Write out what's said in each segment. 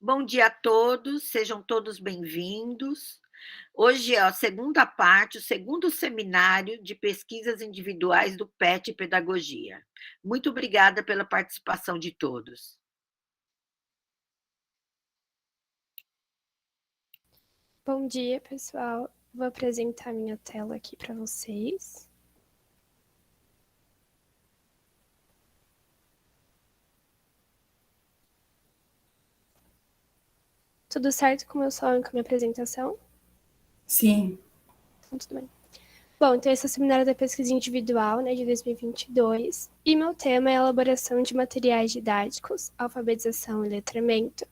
Bom dia a todos, sejam todos bem-vindos. Hoje é a segunda parte, o segundo seminário de pesquisas individuais do PET Pedagogia. Muito obrigada pela participação de todos. Bom dia, pessoal. Vou apresentar minha tela aqui para vocês. Tudo certo com o meu som e com a minha apresentação? Sim. Então, tudo bem. Bom, então esse é o seminário da pesquisa individual, de 2022, e meu tema é a elaboração de materiais didáticos, alfabetização e letramento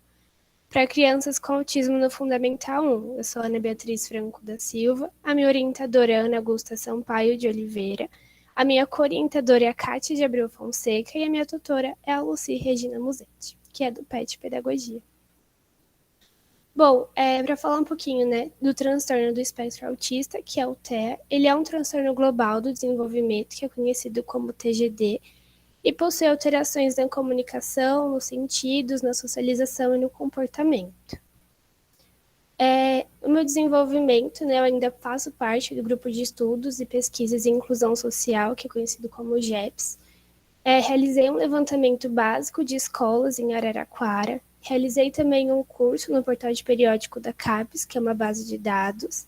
para crianças com autismo no Fundamental 1. Eu sou Ana Beatriz Franco da Silva, a minha orientadora é Ana Augusta Sampaio de Oliveira, a minha co-orientadora é a Cátia de Abreu Fonseca e a minha tutora é a Lucy Regina Musetti, que é do PET Pedagogia. Bom, para falar um pouquinho, do transtorno do espectro autista, que é o TEA, ele é um transtorno global do desenvolvimento, que é conhecido como TGD, e possui alterações na comunicação, nos sentidos, na socialização e no comportamento. O meu desenvolvimento, eu ainda faço parte do grupo de estudos e pesquisas em inclusão social, que é conhecido como GEPS. Realizei um levantamento básico de escolas em Araraquara. Realizei também um curso no portal de periódico da CAPES, que é uma base de dados.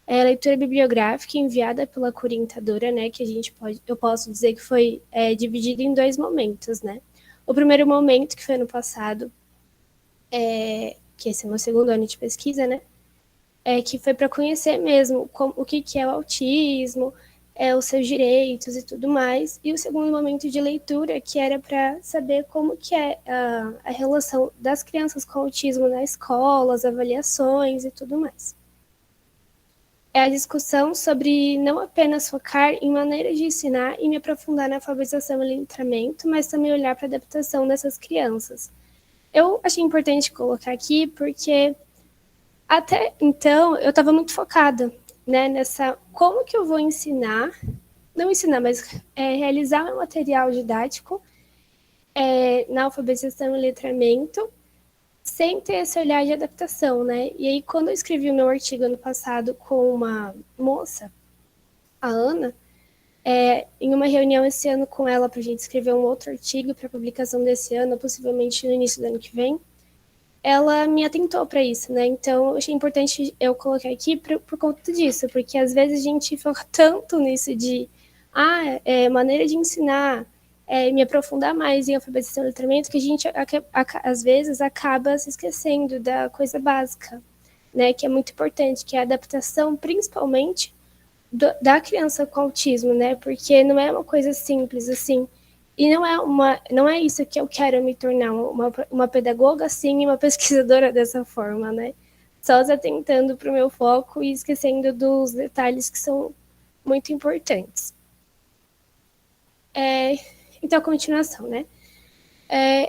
Leitura bibliográfica enviada pela orientadora, que eu posso dizer que foi dividida em dois momentos, O primeiro momento, que foi ano passado, que esse é o meu segundo ano de pesquisa, que foi para conhecer mesmo o que é o autismo, os seus direitos e tudo mais, e o segundo momento de leitura, que era para saber como que é a relação das crianças com autismo na escola, as avaliações e tudo mais. É a discussão sobre não apenas focar em maneiras de ensinar e me aprofundar na alfabetização e letramento, mas também olhar para a adaptação dessas crianças. Eu achei importante colocar aqui porque até então eu estava muito focada nessa como que eu vou ensinar, não ensinar, mas realizar meu material didático na alfabetização e letramento, sem ter esse olhar de adaptação, E aí, quando eu escrevi o meu artigo ano passado com uma moça, a Ana, em uma reunião esse ano com ela para a gente escrever um outro artigo para publicação desse ano, possivelmente no início do ano que vem, ela me atentou para isso, Então, eu achei importante eu colocar aqui por conta disso, porque às vezes a gente foca tanto nisso de maneira de ensinar, me aprofundar mais em alfabetização e letramento, que a gente, às vezes, acaba se esquecendo da coisa básica, que é muito importante, que é a adaptação, principalmente, da criança com autismo, porque não é uma coisa simples, assim, e não é isso que eu quero me tornar, uma pedagoga assim e uma pesquisadora dessa forma, Só se atentando para o meu foco e esquecendo dos detalhes que são muito importantes. Então, a continuação,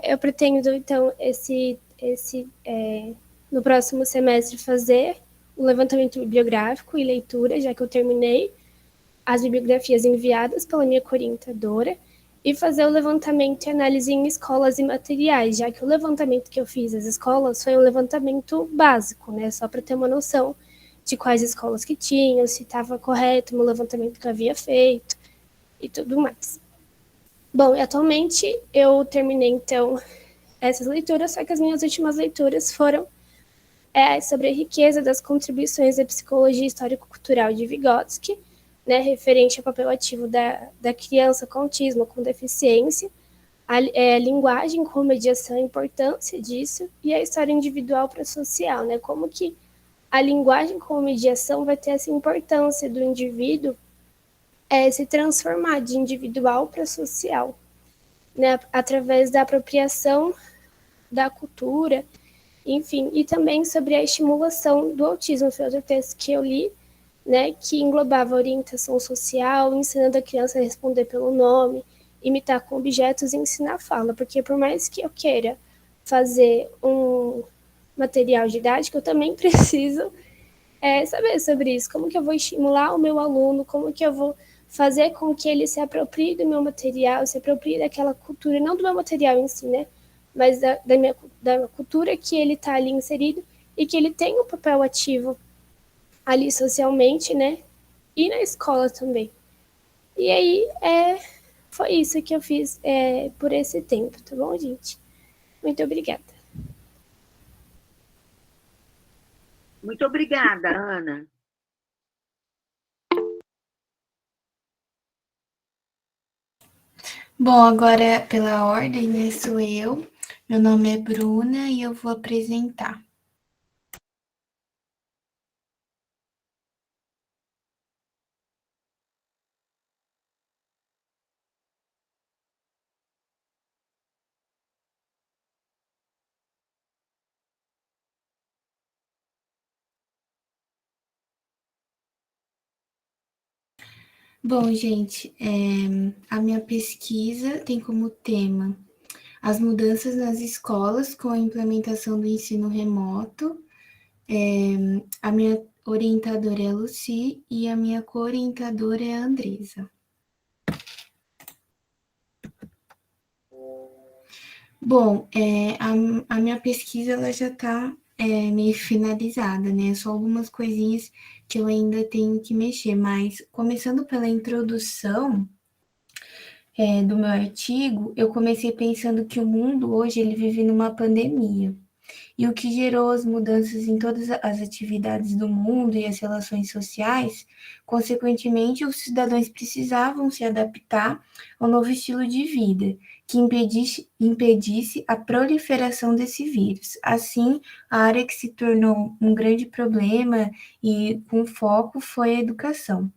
eu pretendo, então, no próximo semestre fazer o levantamento bibliográfico e leitura, já que eu terminei as bibliografias enviadas pela minha orientadora, e fazer o levantamento e análise em escolas e materiais, já que o levantamento que eu fiz às escolas foi um levantamento básico, Só para ter uma noção de quais escolas que tinham, se estava correto no levantamento que eu havia feito e tudo mais. Bom, atualmente eu terminei, então, essas leituras, só que as minhas últimas leituras foram sobre a riqueza das contribuições da psicologia histórico-cultural de Vygotsky, referente ao papel ativo da criança com autismo, com deficiência, a linguagem com mediação, a importância disso, e a história individual para social, como que a linguagem com mediação vai ter essa importância do indivíduo se transformar de individual para social, através da apropriação da cultura, enfim, e também sobre a estimulação do autismo, foi outro texto que eu li, que englobava orientação social, ensinando a criança a responder pelo nome, imitar com objetos e ensinar a fala, porque por mais que eu queira fazer um material didático, eu também preciso saber sobre isso, como que eu vou estimular o meu aluno, como que eu vou fazer com que ele se aproprie do meu material, se aproprie daquela cultura, não do meu material em si, mas da cultura que ele está ali inserido e que ele tem um papel ativo ali socialmente, né? E na escola também. E aí, foi isso que eu fiz por esse tempo, tá bom, gente? Muito obrigada. Muito obrigada, Ana. Bom, agora pela ordem, né, sou eu. Meu nome é Bruna e eu vou apresentar. Bom, gente, a minha pesquisa tem como tema as mudanças nas escolas com a implementação do ensino remoto. A minha orientadora é a Lucy e a minha co-orientadora é a Andresa. Bom, a minha pesquisa ela já está meio finalizada, né? Só algumas coisinhas que eu ainda tenho que mexer, mas começando pela introdução do meu artigo, eu comecei pensando que o mundo hoje ele vive numa pandemia. E o que gerou as mudanças em todas as atividades do mundo e as relações sociais, consequentemente, os cidadãos precisavam se adaptar ao novo estilo de vida, que impedisse a proliferação desse vírus. Assim, a área que se tornou um grande problema e com foco foi a educação.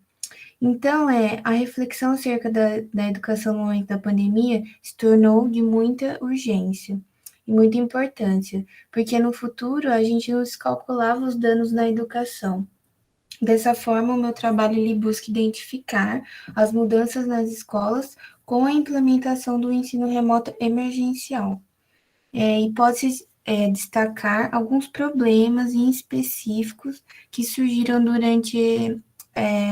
Então, a reflexão acerca da educação no momento da pandemia se tornou de muita urgência e muita importância, porque no futuro a gente não se calculava os danos na educação. Dessa forma, o meu trabalho ele busca identificar as mudanças nas escolas com a implementação do ensino remoto emergencial. E pode-se destacar alguns problemas em específicos que surgiram durante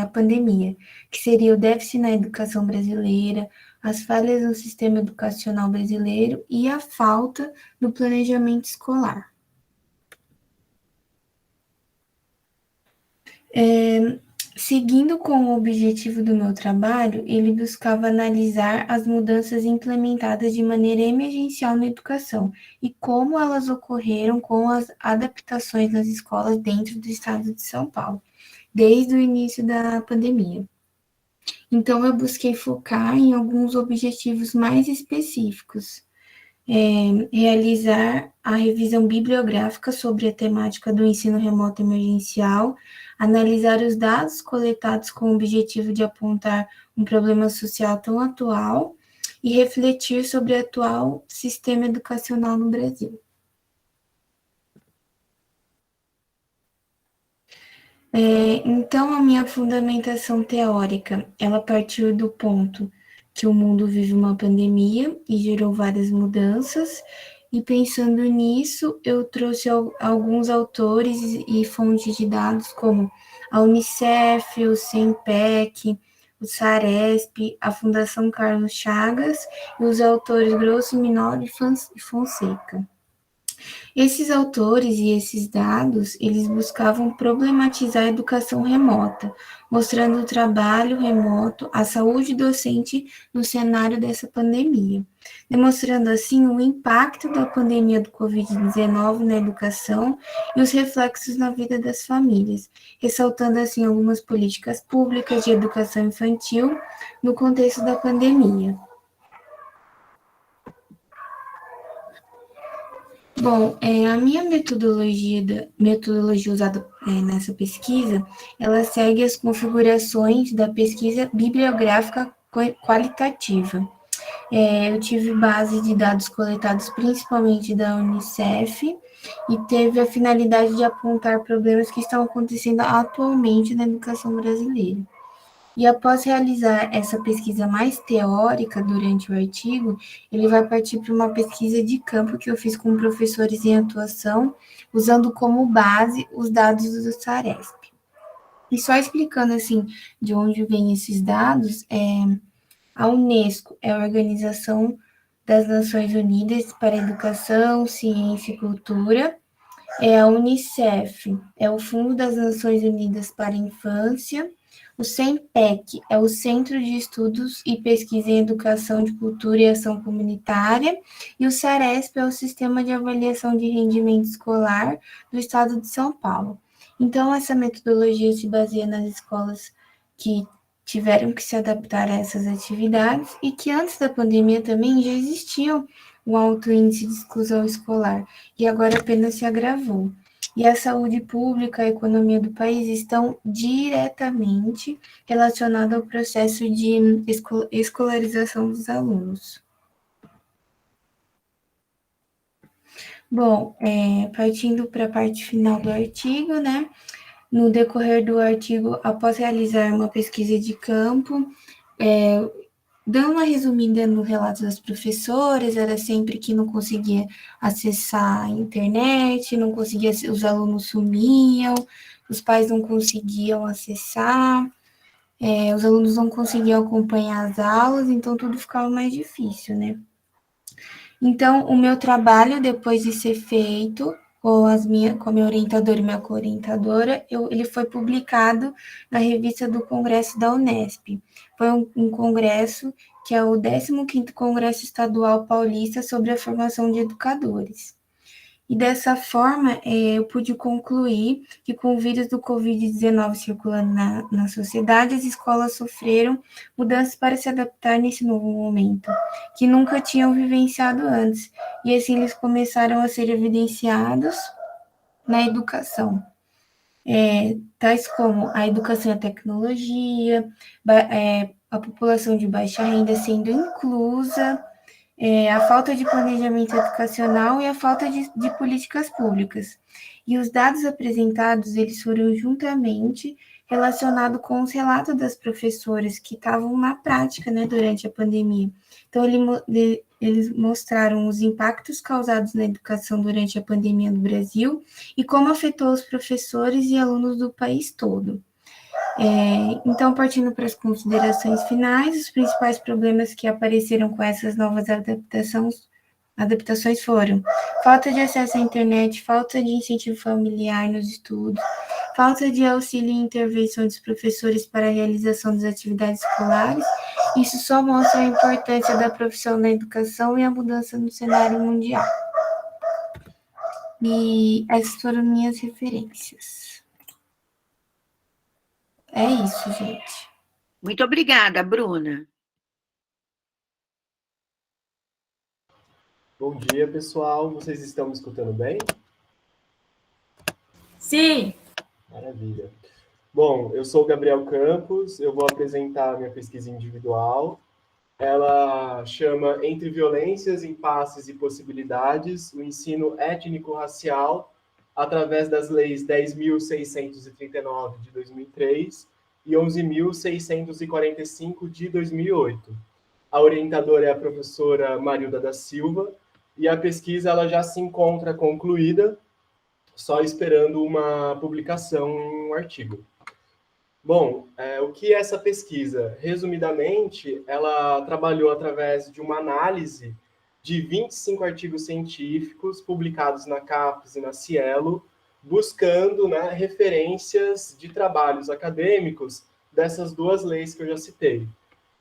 a pandemia, que seria o déficit na educação brasileira, as falhas no sistema educacional brasileiro e a falta do planejamento escolar. Seguindo com o objetivo do meu trabalho, ele buscava analisar as mudanças implementadas de maneira emergencial na educação e como elas ocorreram com as adaptações nas escolas dentro do estado de São Paulo, desde o início da pandemia. Então, eu busquei focar em alguns objetivos mais específicos. Realizar a revisão bibliográfica sobre a temática do ensino remoto emergencial, analisar os dados coletados com o objetivo de apontar um problema social tão atual e refletir sobre o atual sistema educacional no Brasil. Então, a minha fundamentação teórica, ela partiu do ponto que o mundo vive uma pandemia e gerou várias mudanças, e pensando nisso, eu trouxe alguns autores e fontes de dados como a Unicef, o SEMPEC, o SARESP, a Fundação Carlos Chagas e os autores Grosso, Minoli e Fonseca. Esses autores e esses dados, eles buscavam problematizar a educação remota, mostrando o trabalho remoto, a saúde docente no cenário dessa pandemia, demonstrando assim o impacto da pandemia do Covid-19 na educação e os reflexos na vida das famílias, ressaltando assim algumas políticas públicas de educação infantil no contexto da pandemia. Bom, a minha metodologia usada nessa pesquisa, ela segue as configurações da pesquisa bibliográfica qualitativa. Eu tive base de dados coletados principalmente da Unicef e teve a finalidade de apontar problemas que estão acontecendo atualmente na educação brasileira. E após realizar essa pesquisa mais teórica durante o artigo, ele vai partir para uma pesquisa de campo que eu fiz com professores em atuação, usando como base os dados do SARESP. E só explicando assim de onde vêm esses dados, a Unesco é a Organização das Nações Unidas para Educação, Ciência e Cultura, é a Unicef, é o Fundo das Nações Unidas para a Infância, o CENPEC é o Centro de Estudos e Pesquisa em Educação de Cultura e Ação Comunitária, e o SARESP é o Sistema de Avaliação de Rendimento Escolar do Estado de São Paulo. Então, essa metodologia se baseia nas escolas que tiveram que se adaptar a essas atividades e que antes da pandemia também já existiam um alto índice de exclusão escolar, e agora apenas se agravou. E a saúde pública, a economia do país estão diretamente relacionadas ao processo de escolarização dos alunos. Bom, partindo para a parte final do artigo, né? No decorrer do artigo, após realizar uma pesquisa de campo, dando uma resumida no relato das professoras, era sempre que não conseguia acessar a internet, não conseguia, os alunos sumiam, os pais não conseguiam acessar, os alunos não conseguiam acompanhar as aulas, então tudo ficava mais difícil, né? Então, o meu trabalho, depois de ser feito, com a minha orientadora e minha co-orientadora, ele foi publicado na revista do Congresso da Unesp. Foi um congresso que é o 15º Congresso Estadual Paulista sobre a Formação de Educadores. E dessa forma, eu pude concluir que com o vírus do Covid-19 circulando na sociedade, as escolas sofreram mudanças para se adaptar nesse novo momento, que nunca tinham vivenciado antes, e assim eles começaram a ser evidenciados na educação, tais como a educação e a tecnologia, a população de baixa renda sendo inclusa, a falta de planejamento educacional e a falta de políticas públicas. E os dados apresentados, eles foram juntamente relacionados com os relatos das professoras que estavam na prática, né, durante a pandemia. Então, eles mostraram os impactos causados na educação durante a pandemia no Brasil e como afetou os professores e alunos do país todo. Então, partindo para as considerações finais, os principais problemas que apareceram com essas novas adaptações foram falta de acesso à internet, falta de incentivo familiar nos estudos, falta de auxílio e intervenção dos professores para a realização das atividades escolares. Isso só mostra a importância da profissão na educação e a mudança no cenário mundial. E essas foram minhas referências. É isso, gente. Muito obrigada, Bruna. Bom dia, pessoal. Vocês estão me escutando bem? Sim. Maravilha. Bom, eu sou o Gabriel Campos, eu vou apresentar a minha pesquisa individual. Ela chama Entre Violências, Impasses e Possibilidades, o ensino étnico-racial através das leis 10.639 de 2003 e 11.645 de 2008. A orientadora é a professora Marilda da Silva, e a pesquisa ela já se encontra concluída, só esperando uma publicação em um artigo. Bom, o que é essa pesquisa? Resumidamente, ela trabalhou através de uma análise de 25 artigos científicos publicados na CAPES e na Cielo, buscando, né, referências de trabalhos acadêmicos dessas duas leis que eu já citei.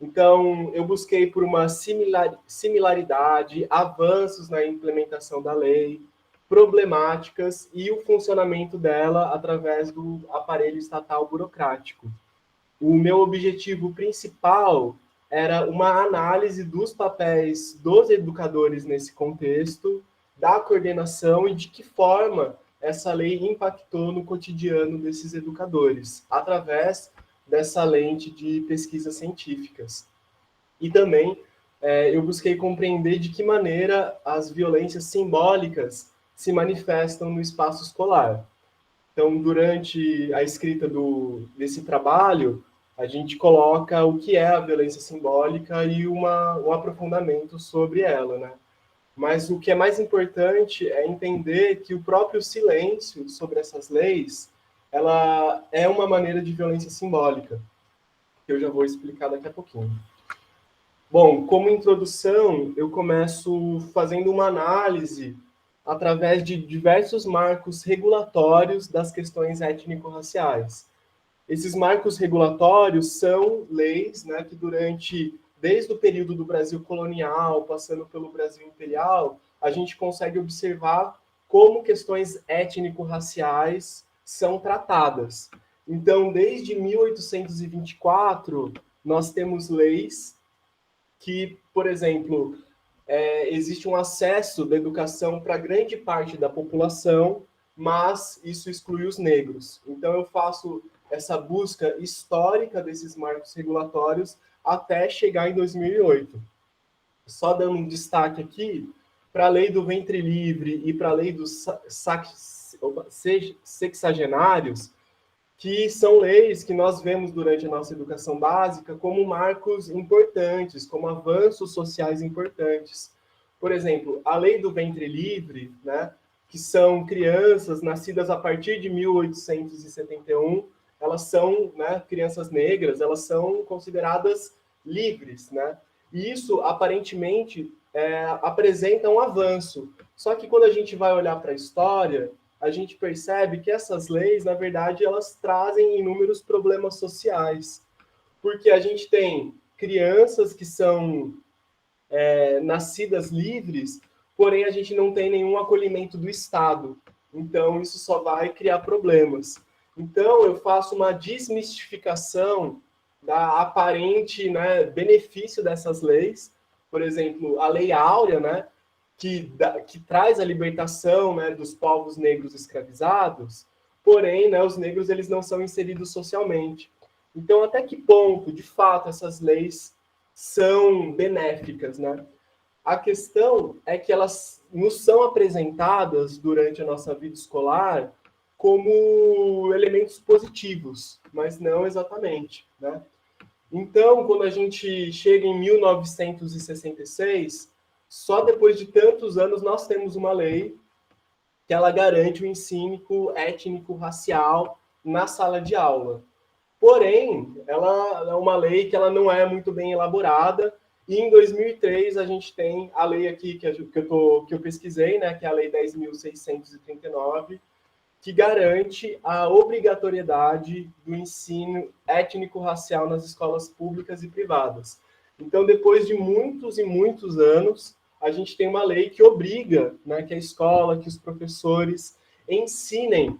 Então, eu busquei por uma similaridade, avanços na implementação da lei, problemáticas e o funcionamento dela através do aparelho estatal burocrático. O meu objetivo principal era uma análise dos papéis dos educadores nesse contexto, da coordenação e de que forma essa lei impactou no cotidiano desses educadores, através dessa lente de pesquisas científicas. E também eu busquei compreender de que maneira as violências simbólicas se manifestam no espaço escolar. Então, durante a escrita desse trabalho, a gente coloca o que é a violência simbólica e um aprofundamento sobre ela, né? Mas o que é mais importante é entender que o próprio silêncio sobre essas leis, ela é uma maneira de violência simbólica, que eu já vou explicar daqui a pouquinho. Bom, como introdução, eu começo fazendo uma análise através de diversos marcos regulatórios das questões étnico-raciais. Esses marcos regulatórios são leis, né, que desde o período do Brasil colonial, passando pelo Brasil imperial, a gente consegue observar como questões étnico-raciais são tratadas. Então, desde 1824, nós temos leis que, por exemplo, existe um acesso da educação para grande parte da população, mas isso exclui os negros. Então, eu faço essa busca histórica desses marcos regulatórios até chegar em 2008. Só dando um destaque aqui, para a lei do ventre livre e para a lei dos sexagenários, que são leis que nós vemos durante a nossa educação básica como marcos importantes, como avanços sociais importantes. Por exemplo, a lei do ventre livre, né, que são crianças nascidas a partir de 1871, elas são, né, crianças negras, elas são consideradas livres, né? E isso, aparentemente, apresenta um avanço. Só que quando a gente vai olhar para a história, a gente percebe que essas leis, na verdade, elas trazem inúmeros problemas sociais. Porque a gente tem crianças que são nascidas livres, porém a gente não tem nenhum acolhimento do Estado. Então, isso só vai criar problemas. Então, eu faço uma desmistificação da aparente, né, benefício dessas leis. Por exemplo, a Lei Áurea, né, que traz a libertação, né, dos povos negros escravizados, porém, né, os negros eles não são inseridos socialmente. Então, até que ponto, de fato, essas leis são benéficas, né? A questão é que elas nos são apresentadas durante a nossa vida escolar como elementos positivos, mas não exatamente, né? Então, quando a gente chega em 1966, só depois de tantos anos nós temos uma lei que ela garante o ensino étnico-racial na sala de aula. Porém, ela é uma lei que ela não é muito bem elaborada, e em 2003 a gente tem a lei aqui que eu pesquisei, né, que é a Lei 10.639, que garante a obrigatoriedade do ensino étnico-racial nas escolas públicas e privadas. Então, depois de muitos e muitos anos, a gente tem uma lei que obriga, né, que a escola, que os professores ensinem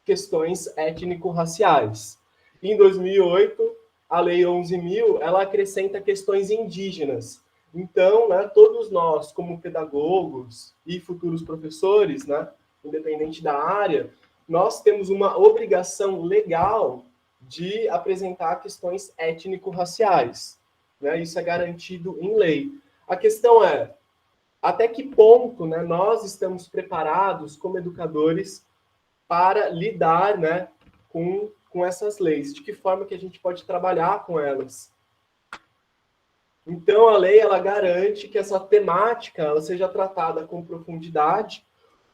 questões étnico-raciais. Em 2008, a Lei 11.000, ela acrescenta questões indígenas. Então, né, todos nós, como pedagogos e futuros professores, né, independente da área, nós temos uma obrigação legal de apresentar questões étnico-raciais, né? Isso é garantido em lei. A questão é, até que ponto, né, nós estamos preparados como educadores para lidar, né, com essas leis? De que forma que a gente pode trabalhar com elas? Então, a lei ela garante que essa temática ela seja tratada com profundidade.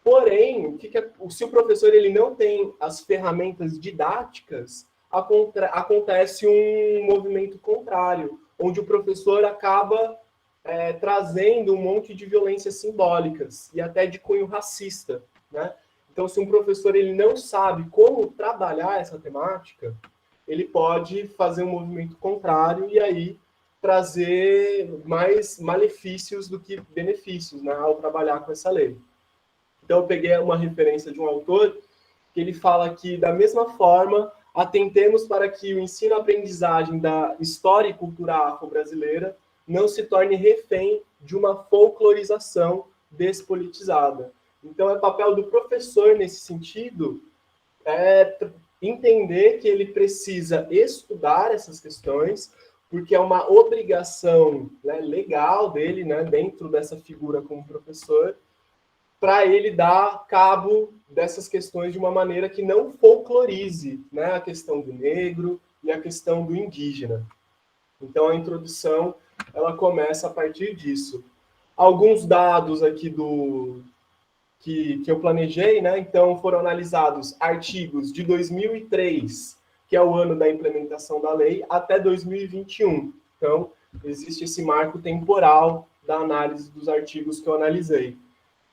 Porém, se o professor ele não tem as ferramentas didáticas, acontece um movimento contrário, onde o professor acaba trazendo um monte de violências simbólicas e até de cunho racista, né? Então, se um professor ele não sabe como trabalhar essa temática, ele pode fazer um movimento contrário e aí trazer mais malefícios do que benefícios, né, ao trabalhar com essa lei. Então, eu peguei uma referência de um autor que ele fala que, da mesma forma, atentemos para que o ensino-aprendizagem da história e cultura afro-brasileira não se torne refém de uma folclorização despolitizada. Então, é papel do professor, nesse sentido, entender que ele precisa estudar essas questões, porque é uma obrigação, né, legal dele, né, dentro dessa figura como professor, para ele dar cabo dessas questões de uma maneira que não folclorize, né, a questão do negro e a questão do indígena. Então, a introdução ela começa a partir disso. Alguns dados aqui que eu planejei, né? Então, foram analisados artigos de 2003, que é o ano da implementação da lei, até 2021. Então, Existe esse marco temporal da análise dos artigos que eu analisei.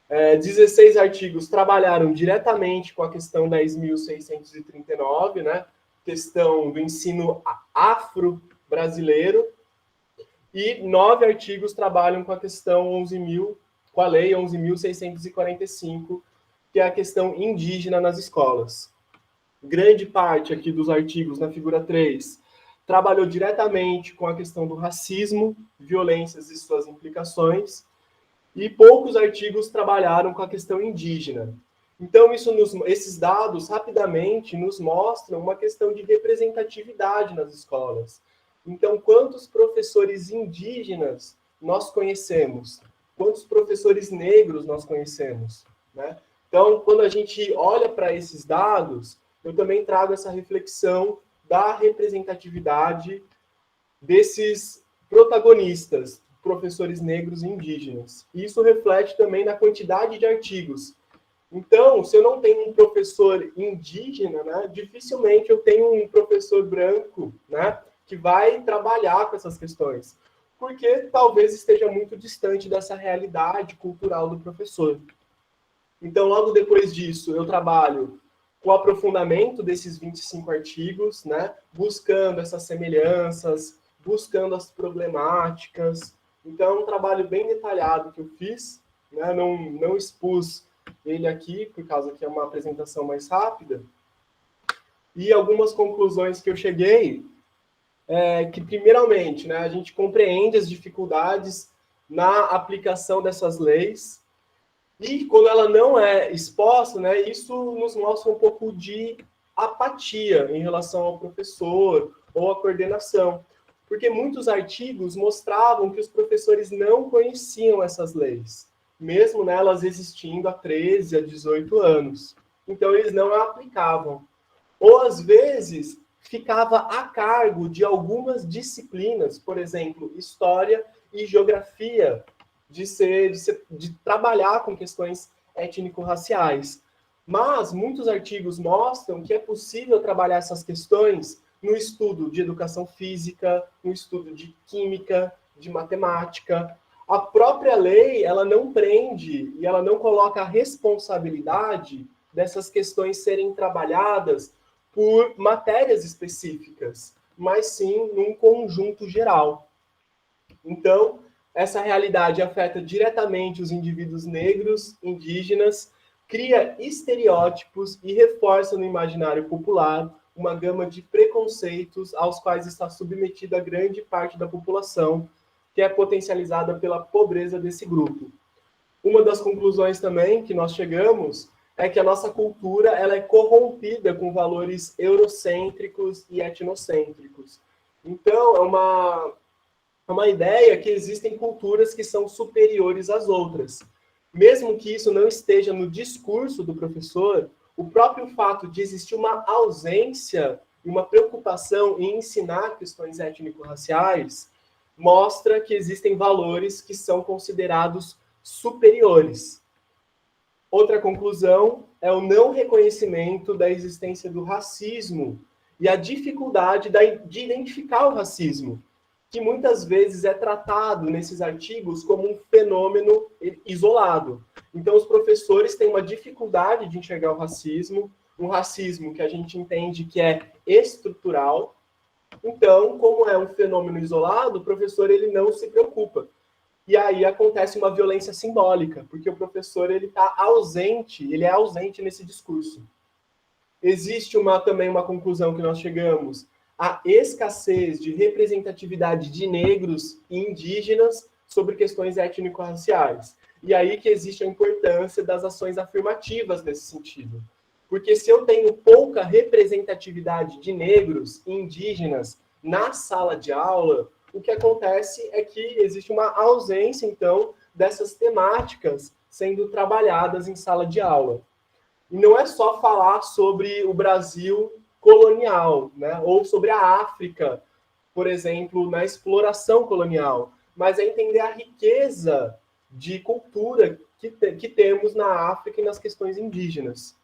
16 artigos trabalharam diretamente com a questão 10.639, né? Questão do ensino afro-brasileiro, e 9 artigos trabalham com a questão 11.000, com a lei 11.645, que é a questão indígena nas escolas. Grande parte aqui dos artigos na figura 3 trabalhou diretamente com a questão do racismo, violências e suas implicações, e poucos artigos trabalharam com a questão indígena. Então, esses dados, rapidamente, nos mostram uma questão de representatividade nas escolas. Então, quantos professores indígenas nós conhecemos? Quantos professores negros nós conhecemos? Né? Então, quando a gente olha para esses dados, eu também trago essa reflexão da representatividade desses protagonistas, professores negros e indígenas. E isso reflete também na quantidade de artigos. Então, se eu não tenho um professor indígena, né, dificilmente eu tenho um professor branco, né, que vai trabalhar com essas questões, porque talvez esteja muito distante dessa realidade cultural do professor. Então, logo depois disso, eu trabalho com o aprofundamento desses 25 artigos, né, buscando essas semelhanças, buscando as problemáticas. Então, é um trabalho bem detalhado que eu fiz, né, não expus ele aqui, por causa que é uma apresentação mais rápida. E algumas conclusões que eu cheguei, que primeiramente, né, a gente compreende as dificuldades na aplicação dessas leis, e quando ela não é exposta, né, isso nos mostra um pouco de apatia em relação ao professor ou à coordenação, porque muitos artigos mostravam que os professores não conheciam essas leis, mesmo nelas existindo há 13, a 18 anos. Então, eles não a aplicavam. Ou, às vezes, ficava a cargo de algumas disciplinas, por exemplo, história e geografia, de trabalhar com questões étnico-raciais. Mas muitos artigos mostram que é possível trabalhar essas questões no estudo de educação física, no estudo de química, de matemática. A própria lei, ela não prende e ela não coloca a responsabilidade dessas questões serem trabalhadas por matérias específicas, mas sim num conjunto geral. Então, essa realidade afeta diretamente os indivíduos negros, indígenas, cria estereótipos e reforça no imaginário popular uma gama de preconceitos aos quais está submetida grande parte da população, que é potencializada pela pobreza desse grupo. Uma das conclusões também que nós chegamos é que a nossa cultura ela é corrompida com valores eurocêntricos e etnocêntricos. Então, é uma ideia que existem culturas que são superiores às outras. Mesmo que isso não esteja no discurso do professor, o próprio fato de existir uma ausência e uma preocupação em ensinar questões étnico-raciais mostra que existem valores que são considerados superiores. Outra conclusão é o não reconhecimento da existência do racismo e a dificuldade de identificar o racismo, que muitas vezes é tratado nesses artigos como um fenômeno isolado. Então, os professores têm uma dificuldade de enxergar o racismo, um racismo que a gente entende que é estrutural. Então, como é um fenômeno isolado, o professor ele não se preocupa. E aí acontece uma violência simbólica, porque o professor ele está ausente, ele é ausente nesse discurso. Existe também uma conclusão que nós chegamos, a escassez de representatividade de negros e indígenas sobre questões étnico-raciais. E aí que existe a importância das ações afirmativas nesse sentido. Porque se eu tenho pouca representatividade de negros e indígenas na sala de aula, o que acontece é que existe uma ausência, então, dessas temáticas sendo trabalhadas em sala de aula. E não é só falar sobre o Brasil colonial, né? Ou sobre a África, por exemplo, na exploração colonial, mas é entender a riqueza de cultura que temos na África e nas questões indígenas.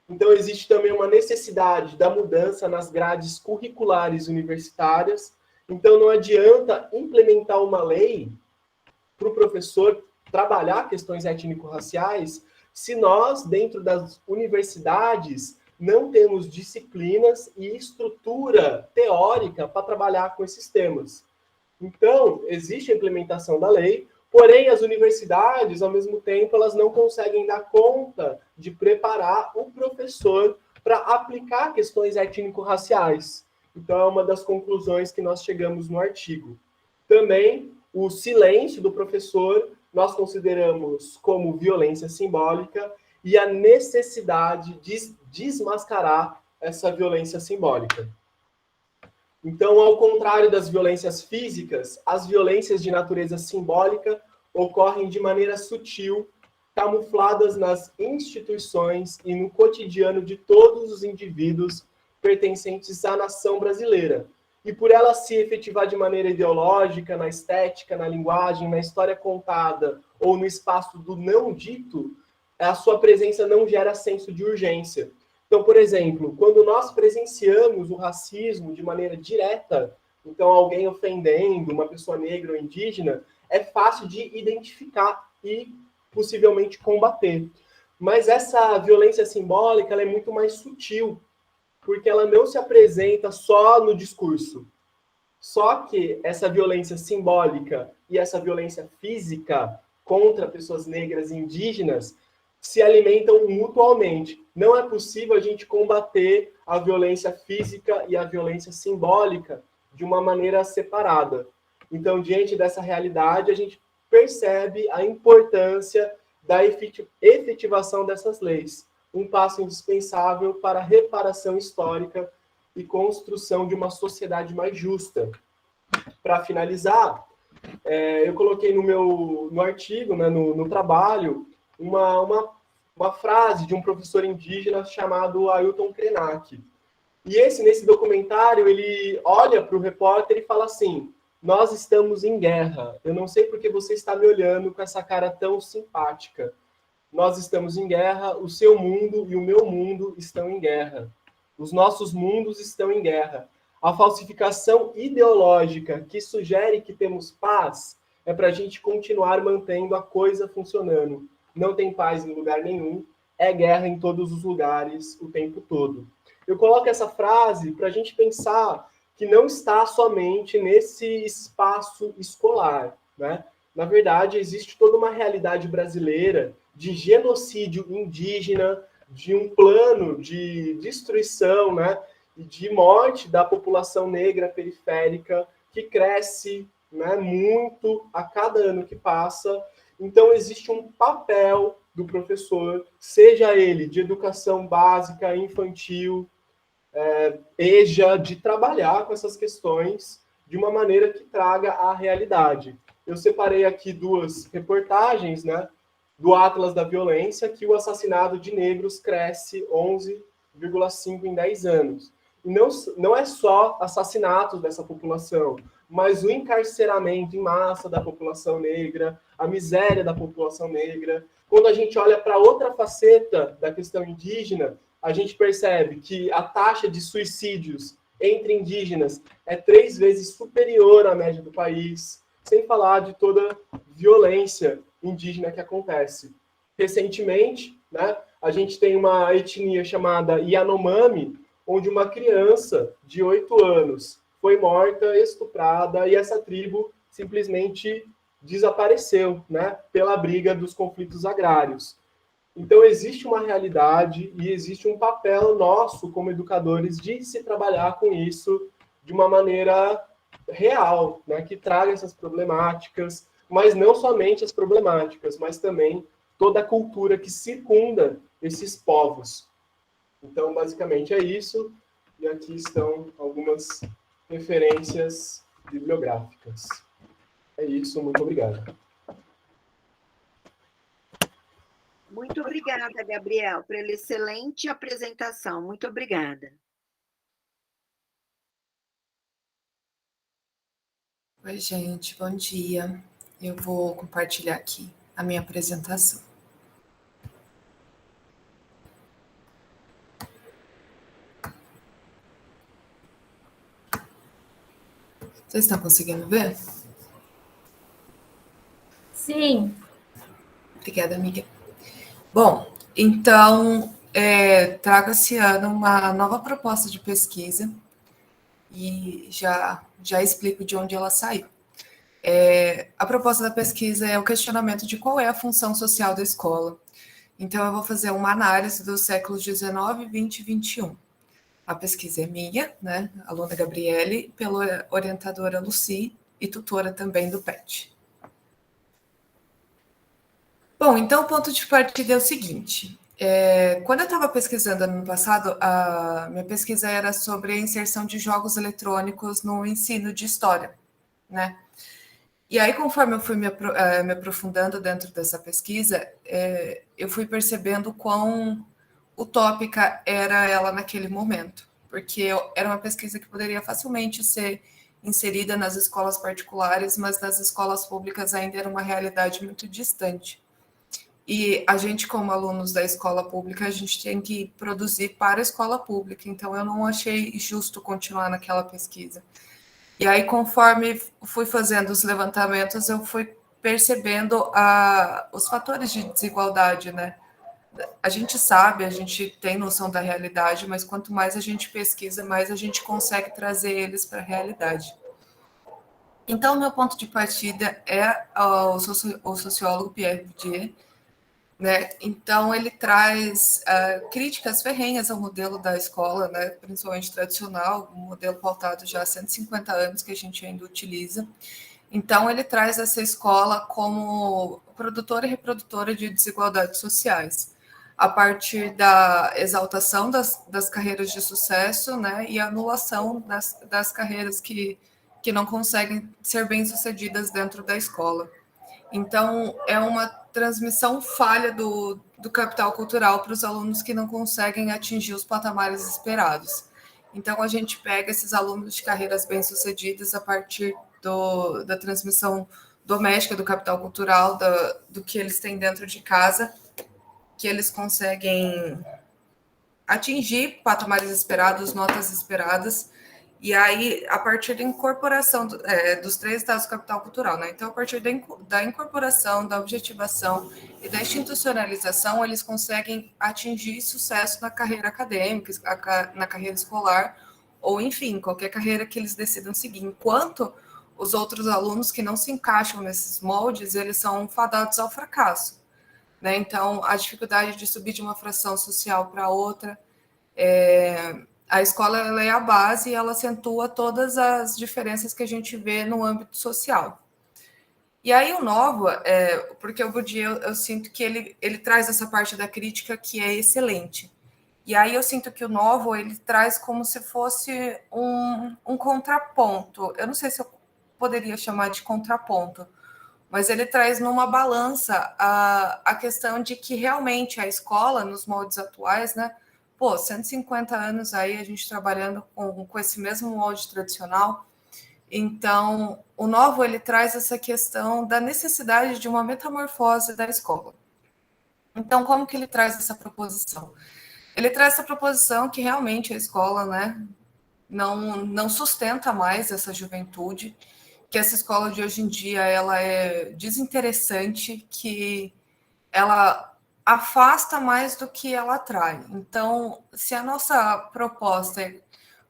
Então, existe também uma necessidade da mudança nas grades curriculares universitárias Então, não adianta implementar uma lei para o professor trabalhar questões étnico-raciais se nós, dentro das universidades, não temos disciplinas e estrutura teórica para trabalhar com esses temas. Então, existe a implementação da lei, porém, as universidades, ao mesmo tempo, elas não conseguem dar conta de preparar o professor para aplicar questões étnico-raciais. Então, é uma das conclusões que nós chegamos no artigo. Também, o silêncio do professor nós consideramos como violência simbólica e a necessidade de desmascarar essa violência simbólica. Então, ao contrário das violências físicas, as violências de natureza simbólica ocorrem de maneira sutil, camufladas nas instituições e no cotidiano de todos os indivíduos pertencentes à nação brasileira. E por ela se efetivar de maneira ideológica, na estética, na linguagem, na história contada ou no espaço do não dito, a sua presença não gera senso de urgência. Então, por exemplo, quando nós presenciamos o racismo de maneira direta, então alguém ofendendo uma pessoa negra ou indígena, é fácil de identificar e possivelmente combater. Mas essa violência simbólica ela é muito mais sutil, porque ela não se apresenta só no discurso. Só que essa violência simbólica e essa violência física contra pessoas negras e indígenas se alimentam mutuamente. Não é possível a gente combater a violência física e a violência simbólica de uma maneira separada. Então, diante dessa realidade, a gente percebe a importância da efetivação dessas leis. Um passo indispensável para a reparação histórica e construção de uma sociedade mais justa. Para finalizar, eu coloquei no artigo, né, no trabalho, uma frase de um professor indígena chamado Ailton Krenak. E nesse documentário, ele olha para o repórter e fala assim: nós estamos em guerra. Eu não sei porque você está me olhando com essa cara tão simpática. Nós estamos em guerra, o seu mundo e o meu mundo estão em guerra. Os nossos mundos estão em guerra. A falsificação ideológica que sugere que temos paz é para a gente continuar mantendo a coisa funcionando. Não tem paz em lugar nenhum, é guerra em todos os lugares, o tempo todo. Eu coloco essa frase para a gente pensar que não está somente nesse espaço escolar, né? Na verdade, existe toda uma realidade brasileira de genocídio indígena, de um plano de destruição, né, e de morte da população negra periférica, que cresce, né, muito a cada ano que passa. Então, existe um papel do professor, seja ele de educação básica, infantil, EJA, de trabalhar com essas questões de uma maneira que traga a realidade. Eu separei aqui 2 reportagens, né, do Atlas da Violência, que o assassinato de negros cresce 11,5 em 10 anos. E não é só assassinatos dessa população, mas o encarceramento em massa da população negra, a miséria da população negra. Quando a gente olha para outra faceta da questão indígena, a gente percebe que a taxa de suicídios entre indígenas é 3 vezes superior à média do país, sem falar de toda violência indígena que acontece. Recentemente, né, a gente tem uma etnia chamada Yanomami, onde uma criança de 8 anos foi morta, estuprada, e essa tribo simplesmente desapareceu, né, pela briga dos conflitos agrários. Então, existe uma realidade e existe um papel nosso, como educadores, de se trabalhar com isso de uma maneira real, né, que traga essas problemáticas, mas não somente as problemáticas, mas também toda a cultura que circunda esses povos. Então, basicamente é isso, e aqui estão algumas referências bibliográficas. É isso, muito obrigado. Muito obrigada, Gabriel, pela excelente apresentação. Muito obrigada. Oi, gente, bom dia. Eu vou compartilhar aqui a minha apresentação. Vocês estão conseguindo ver? Sim. Obrigada, amiga. Bom, então, trago esse ano uma nova proposta de pesquisa e já explico de onde ela saiu. A proposta da pesquisa é o questionamento de qual é a função social da escola. Então, eu vou fazer uma análise dos séculos XIX, XX e XXI. A pesquisa é minha, né, aluna Gabriele, pela orientadora Lucy e tutora também do PET. Bom, então o ponto de partida é o seguinte. Quando eu estava pesquisando ano passado, a minha pesquisa era sobre a inserção de jogos eletrônicos no ensino de história, né? E aí, conforme eu fui me aprofundando dentro dessa pesquisa, eu fui percebendo quão utópica era ela naquele momento, porque era uma pesquisa que poderia facilmente ser inserida nas escolas particulares, mas nas escolas públicas ainda era uma realidade muito distante. E a gente, como alunos da escola pública, a gente tem que produzir para a escola pública, então eu não achei justo continuar naquela pesquisa. E aí, conforme fui fazendo os levantamentos, eu fui percebendo os fatores de desigualdade, né? A gente sabe, a gente tem noção da realidade, mas quanto mais a gente pesquisa, mais a gente consegue trazer eles para a realidade. Então, meu ponto de partida é o sociólogo Pierre Bourdieu, né? Então, ele traz críticas ferrenhas ao modelo da escola, né? Principalmente tradicional, um modelo pautado já há 150 anos que a gente ainda utiliza. Então, ele traz essa escola como produtora e reprodutora de desigualdades sociais, a partir da exaltação das carreiras de sucesso, né? E anulação das carreiras que não conseguem ser bem-sucedidas dentro da escola. Então, é uma transmissão falha do capital cultural para os alunos que não conseguem atingir os patamares esperados. Então, a gente pega esses alunos de carreiras bem-sucedidas a partir da transmissão doméstica do capital cultural, do que eles têm dentro de casa, que eles conseguem atingir patamares esperados, notas esperadas, e aí, a partir da incorporação dos 3 estados do capital cultural, né? Então, a partir da incorporação, da objetivação e da institucionalização, eles conseguem atingir sucesso na carreira acadêmica, na carreira escolar, ou, enfim, qualquer carreira que eles decidam seguir. Enquanto os outros alunos que não se encaixam nesses moldes, eles são fadados ao fracasso, né? Então, a dificuldade de subir de uma fração social para outra, a escola ela é a base e ela acentua todas as diferenças que a gente vê no âmbito social. E aí o Novo, porque o Bourdieu, eu sinto que ele traz essa parte da crítica que é excelente. E aí eu sinto que o Novo, ele traz como se fosse um contraponto. Eu não sei se eu poderia chamar de contraponto, mas ele traz numa balança a questão de que realmente a escola, nos moldes atuais, né, 150 anos aí a gente trabalhando com esse mesmo molde tradicional. Então, o Novo, ele traz essa questão da necessidade de uma metamorfose da escola. Então, como que ele traz essa proposição? Ele traz essa proposição que realmente a escola, né, não sustenta mais essa juventude, que essa escola de hoje em dia ela é desinteressante, que ela afasta mais do que ela atrai. Então, se a nossa proposta é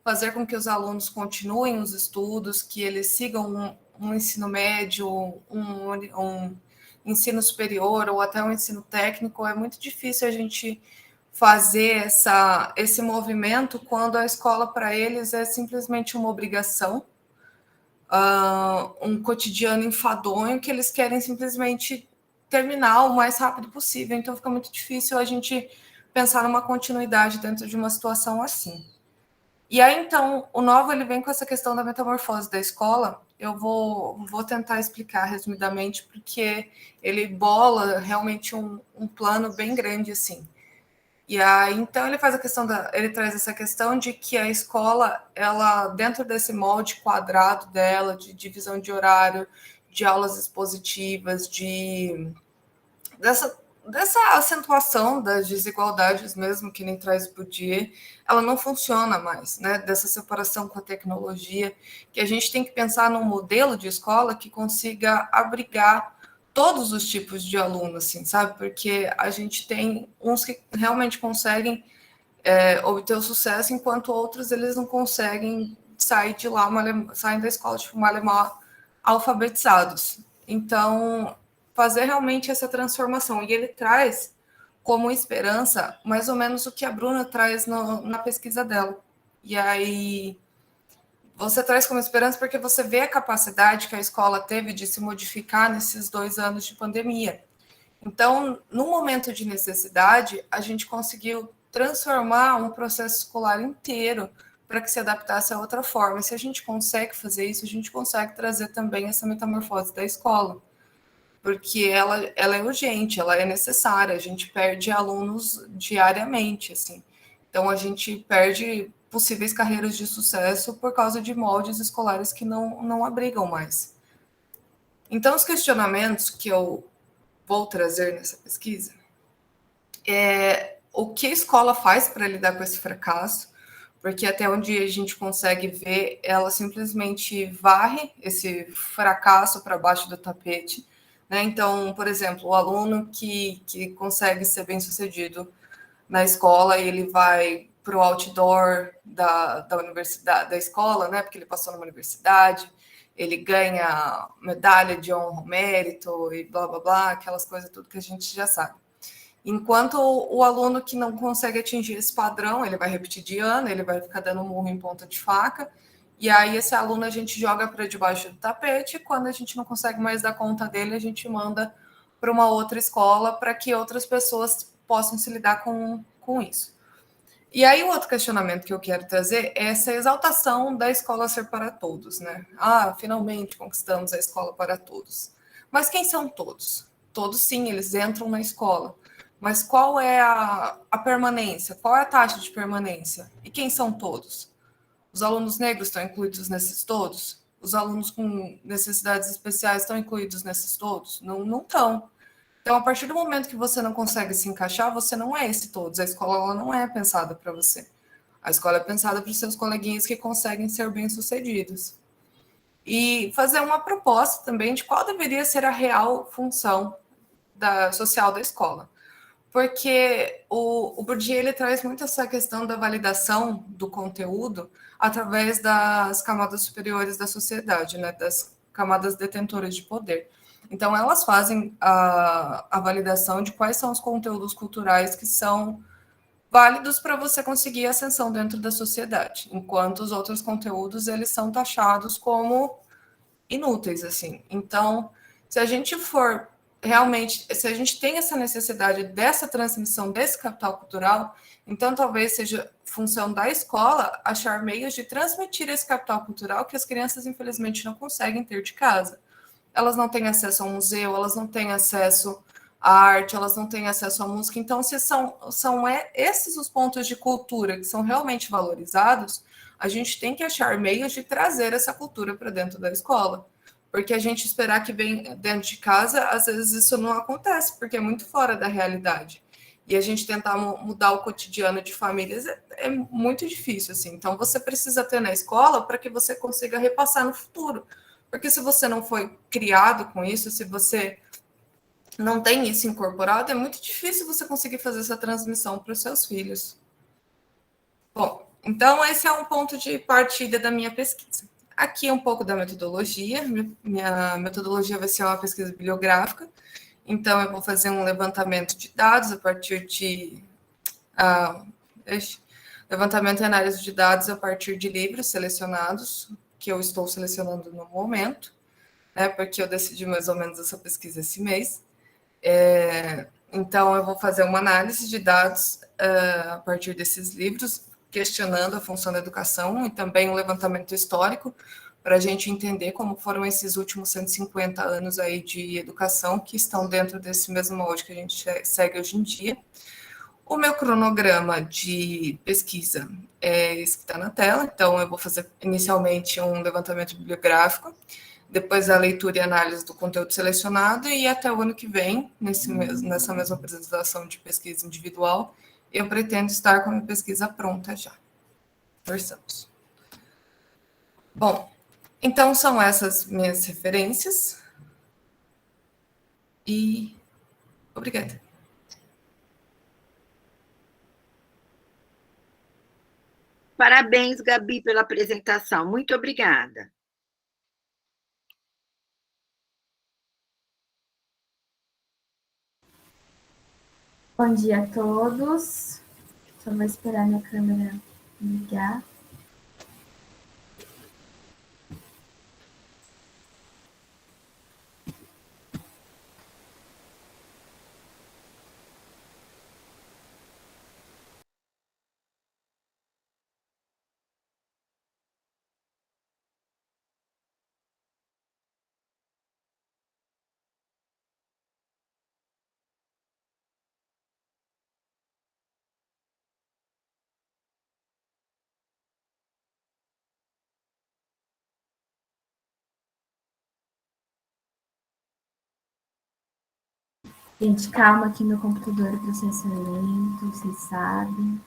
fazer com que os alunos continuem os estudos, que eles sigam um ensino médio, um ensino superior ou até um ensino técnico, é muito difícil a gente fazer esse movimento quando a escola para eles é simplesmente uma obrigação, um cotidiano enfadonho que eles querem simplesmente terminar o mais rápido possível. Então, fica muito difícil a gente pensar numa continuidade dentro de uma situação assim. E aí, então, o Novo ele vem com essa questão da metamorfose da escola. Eu vou tentar explicar resumidamente, porque ele bola realmente um plano bem grande, assim. E aí, então, ele traz essa questão de que a escola, ela, dentro desse molde quadrado dela, de divisão de horário, de aulas expositivas, dessa acentuação das desigualdades mesmo, que nem traz o Bourdieu, ela não funciona mais, né? Dessa separação com a tecnologia, que a gente tem que pensar num modelo de escola que consiga abrigar todos os tipos de alunos, assim, sabe? Porque a gente tem uns que realmente conseguem obter o sucesso, enquanto outros eles não conseguem sair de lá, saem da escola tipo mal alfabetizados. Então, fazer realmente essa transformação. E ele traz como esperança mais ou menos o que a Bruna traz na pesquisa dela. E aí você traz como esperança porque você vê a capacidade que a escola teve de se modificar nesses 2 anos de pandemia. Então, no momento de necessidade, a gente conseguiu transformar um processo escolar inteiro para que se adaptasse a outra forma. E se a gente consegue fazer isso, a gente consegue trazer também essa metamorfose da escola, porque ela é urgente, ela é necessária, a gente perde alunos diariamente, assim. Então, a gente perde possíveis carreiras de sucesso por causa de moldes escolares que não abrigam mais. Então, os questionamentos que eu vou trazer nessa pesquisa é o que a escola faz para lidar com esse fracasso, porque até onde a gente consegue ver, ela simplesmente varre esse fracasso para baixo do tapete, né? Então, por exemplo, o aluno que consegue ser bem-sucedido na escola, ele vai para o outdoor da universidade, da escola, né? Porque ele passou numa universidade, ele ganha medalha de honra ao mérito e blá, blá, blá, aquelas coisas tudo que a gente já sabe. Enquanto o aluno que não consegue atingir esse padrão, ele vai repetir de ano, ele vai ficar dando murro em ponta de faca, e aí esse aluno a gente joga para debaixo do tapete, e quando a gente não consegue mais dar conta dele, a gente manda para uma outra escola para que outras pessoas possam se lidar com isso. E aí o outro questionamento que eu quero trazer é essa exaltação da escola ser para todos, né? Ah, finalmente conquistamos a escola para todos. Mas quem são todos? Todos, sim, eles entram na escola. Mas qual é a permanência? Qual é a taxa de permanência? E quem são todos? Os alunos negros estão incluídos nesses todos? Os alunos com necessidades especiais estão incluídos nesses todos? Não estão. Então, a partir do momento que você não consegue se encaixar, você não é esse todos. A escola ela não é pensada para você. A escola é pensada para os seus coleguinhas que conseguem ser bem-sucedidos. E fazer uma proposta também de qual deveria ser a real função social da escola. Porque o Bourdieu ele traz muito essa questão da validação do conteúdo através das camadas superiores da sociedade, né, das camadas detentoras de poder. Então, elas fazem a validação de quais são os conteúdos culturais que são válidos para você conseguir ascensão dentro da sociedade, enquanto os outros conteúdos eles são taxados como inúteis, assim. Então, se a gente for realmente, se a gente tem essa necessidade dessa transmissão desse capital cultural, então talvez seja função da escola achar meios de transmitir esse capital cultural que as crianças, infelizmente, não conseguem ter de casa. Elas não têm acesso ao museu, elas não têm acesso à arte, elas não têm acesso à música. Então, se são esses os pontos de cultura que são realmente valorizados, a gente tem que achar meios de trazer essa cultura para dentro da escola. Porque a gente esperar que venha dentro de casa, às vezes isso não acontece, porque é muito fora da realidade. E a gente tentar mudar o cotidiano de famílias é muito difícil, assim. Então, você precisa ter na escola para que você consiga repassar no futuro. Porque se você não foi criado com isso, se você não tem isso incorporado, é muito difícil você conseguir fazer essa transmissão para os seus filhos. Bom, então esse é um ponto de partida da minha pesquisa. Aqui é um pouco da metodologia. Minha metodologia vai ser uma pesquisa bibliográfica. Então, eu vou fazer um levantamento de dados a partir de... levantamento e análise de dados a partir de livros selecionados, que eu estou selecionando no momento, né, porque eu decidi mais ou menos essa pesquisa esse mês. Então, eu vou fazer uma análise de dados a partir desses livros, questionando a função da educação e também um levantamento histórico para a gente entender como foram esses últimos 150 anos aí de educação que estão dentro desse mesmo molde que a gente segue hoje em dia. O meu cronograma de pesquisa é esse que está na tela, então eu vou fazer inicialmente um levantamento bibliográfico, depois a leitura e análise do conteúdo selecionado, e até o ano que vem, nessa mesma apresentação de pesquisa individual, eu pretendo estar com a minha pesquisa pronta já. Torçamos. Bom, então são essas minhas referências. E obrigada. Parabéns, Gabi, pela apresentação. Muito obrigada. Bom dia a todos. Só vou esperar minha câmera ligar. Gente, calma que meu computador processa lento, vocês sabem.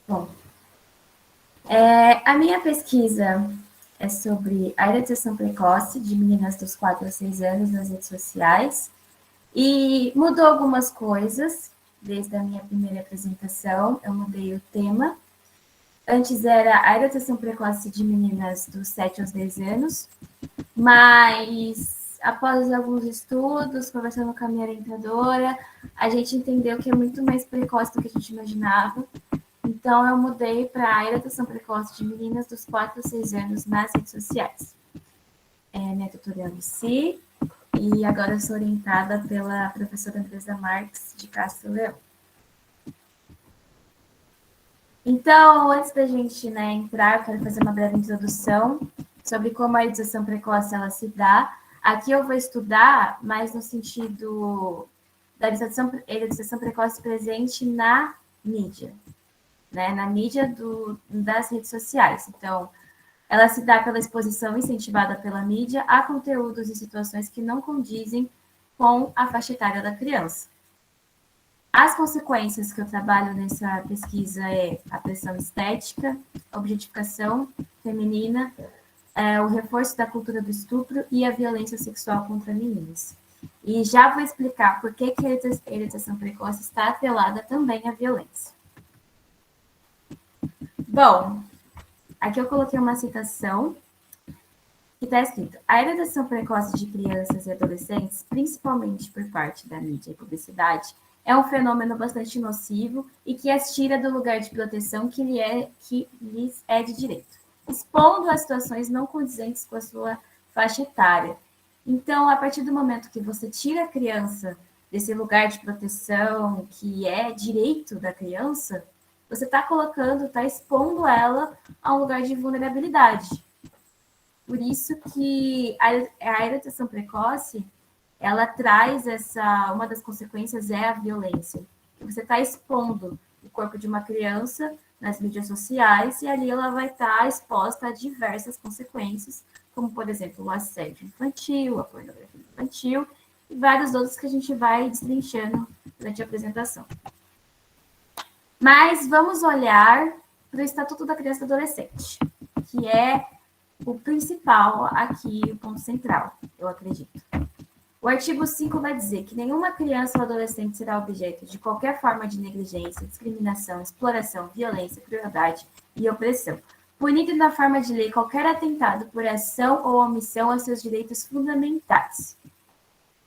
Bom, a minha pesquisa é sobre a detecção precoce de meninas dos 4 a 6 anos nas redes sociais. E mudou algumas coisas desde a minha primeira apresentação. Eu mudei o tema. Antes era a detecção precoce de meninas dos 7 aos 10 anos. Mas, após alguns estudos, conversando com a minha orientadora, a gente entendeu que é muito mais precoce do que a gente imaginava. Então, eu mudei para a detecção precoce de meninas dos 4 a 6 anos nas redes sociais. Minha tutora é a Lucy, e agora eu sou orientada pela professora Andresa Marques, de Castro Leão. Então, antes da gente entrar, eu quero fazer uma breve introdução sobre como a edição precoce ela se dá. Aqui eu vou estudar mais no sentido da edição precoce presente na mídia, na mídia das redes sociais. Então, ela se dá pela exposição incentivada pela mídia a conteúdos e situações que não condizem com a faixa etária da criança. As consequências que eu trabalho nessa pesquisa é a pressão estética, a objetificação feminina, o reforço da cultura do estupro e a violência sexual contra meninas. E já vou explicar por que a educação precoce está atrelada também à violência. Bom, aqui eu coloquei uma citação que está escrito: a educação precoce de crianças e adolescentes, principalmente por parte da mídia e publicidade, é um fenômeno bastante nocivo e que as tira do lugar de proteção que lhes é de direito, expondo a situações não condizentes com a sua faixa etária. Então, a partir do momento que você tira a criança desse lugar de proteção que é direito da criança, você está expondo ela a um lugar de vulnerabilidade. Por isso que a educação precoce, ela traz uma das consequências é a violência. Você está expondo o corpo de uma criança nas mídias sociais e ali ela vai estar exposta a diversas consequências, como, por exemplo, o assédio infantil, a pornografia infantil e vários outros que a gente vai destrinchando durante a apresentação. Mas vamos olhar para o Estatuto da Criança e do Adolescente, que é o principal aqui, o ponto central, eu acredito. O artigo 5 vai dizer que nenhuma criança ou adolescente será objeto de qualquer forma de negligência, discriminação, exploração, violência, crueldade e opressão, punido na forma de lei qualquer atentado por ação ou omissão aos seus direitos fundamentais.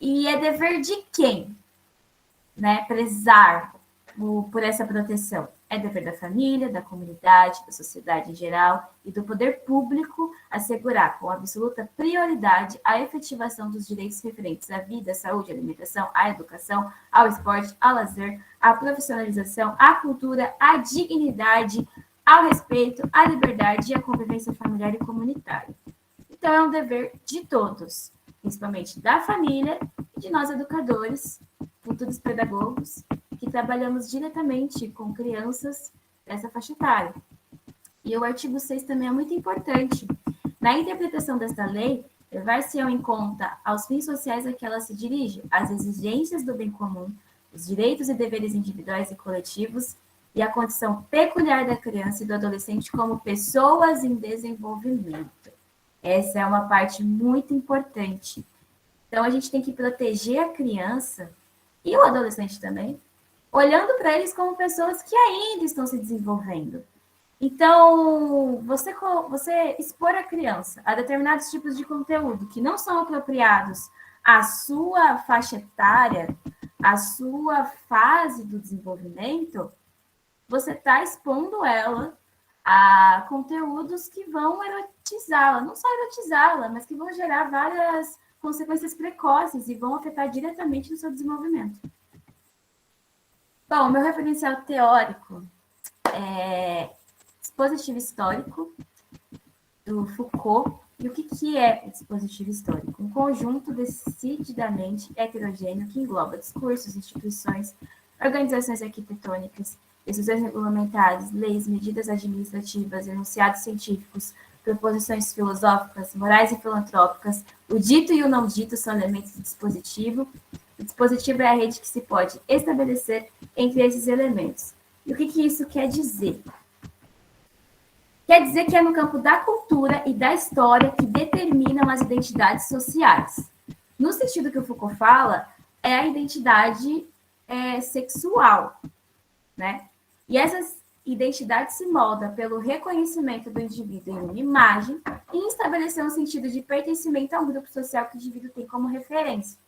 E é dever de quem, prezar por essa proteção? É dever da família, da comunidade, da sociedade em geral e do poder público assegurar com absoluta prioridade a efetivação dos direitos referentes à vida, à saúde, à alimentação, à educação, ao esporte, ao lazer, à profissionalização, à cultura, à dignidade, ao respeito, à liberdade e à convivência familiar e comunitária. Então, é um dever de todos, principalmente da família e de nós educadores, futuros pedagogos, que trabalhamos diretamente com crianças dessa faixa etária. E o artigo 6 também é muito importante. Na interpretação desta lei, levar-se em conta aos fins sociais a que ela se dirige, as exigências do bem comum, os direitos e deveres individuais e coletivos e a condição peculiar da criança e do adolescente como pessoas em desenvolvimento. Essa é uma parte muito importante. Então, a gente tem que proteger a criança e o adolescente também, olhando para eles como pessoas que ainda estão se desenvolvendo. Então, você expor a criança a determinados tipos de conteúdo que não são apropriados à sua faixa etária, à sua fase do desenvolvimento, você está expondo ela a conteúdos que vão erotizá-la, não só erotizá-la, mas que vão gerar várias consequências precoces e vão afetar diretamente no seu desenvolvimento. Bom, meu referencial teórico é dispositivo histórico, do Foucault. E o que é o dispositivo histórico? Um conjunto decididamente heterogêneo que engloba discursos, instituições, organizações arquitetônicas, decisões regulamentares, leis, medidas administrativas, enunciados científicos, proposições filosóficas, morais e filantrópicas. O dito e o não dito são elementos do dispositivo. O dispositivo é a rede que se pode estabelecer entre esses elementos. E o que isso quer dizer? Quer dizer que é no campo da cultura e da história que determinam as identidades sociais. No sentido que o Foucault fala, é a identidade sexual, né? E essa identidade se molda pelo reconhecimento do indivíduo em uma imagem e estabelecer um sentido de pertencimento a um grupo social que o indivíduo tem como referência.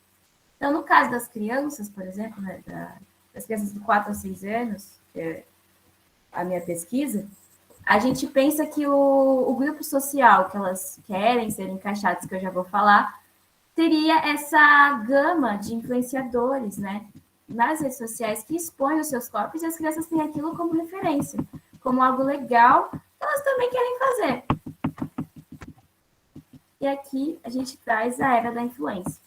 Então, no caso das crianças, por exemplo, né, das crianças de 4 a 6 anos, que é a minha pesquisa, a gente pensa que o grupo social que elas querem ser encaixadas, que eu já vou falar, teria essa gama de influenciadores, né, nas redes sociais que expõem os seus corpos e as crianças têm aquilo como referência, como algo legal que elas também querem fazer. E aqui a gente traz a era da influência.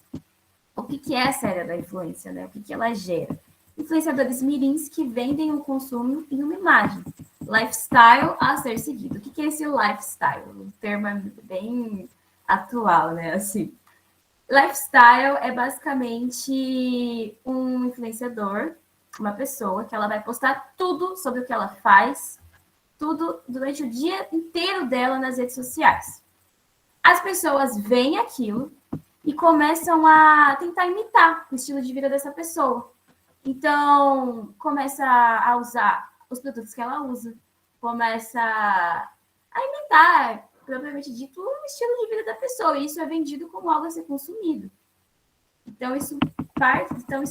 O que é essa era da influência, né? O que ela gera? Influenciadores mirins que vendem um consumo e uma imagem. Lifestyle a ser seguido. O que é esse lifestyle? O termo é bem atual, né? Assim, lifestyle é basicamente um influenciador, uma pessoa que ela vai postar tudo sobre o que ela faz, tudo durante o dia inteiro dela nas redes sociais. As pessoas veem aquilo e começam a tentar imitar o estilo de vida dessa pessoa. Então, começa a usar os produtos que ela usa, começa a imitar, propriamente dito, o estilo de vida da pessoa. E isso é vendido como algo a ser consumido. Então, isso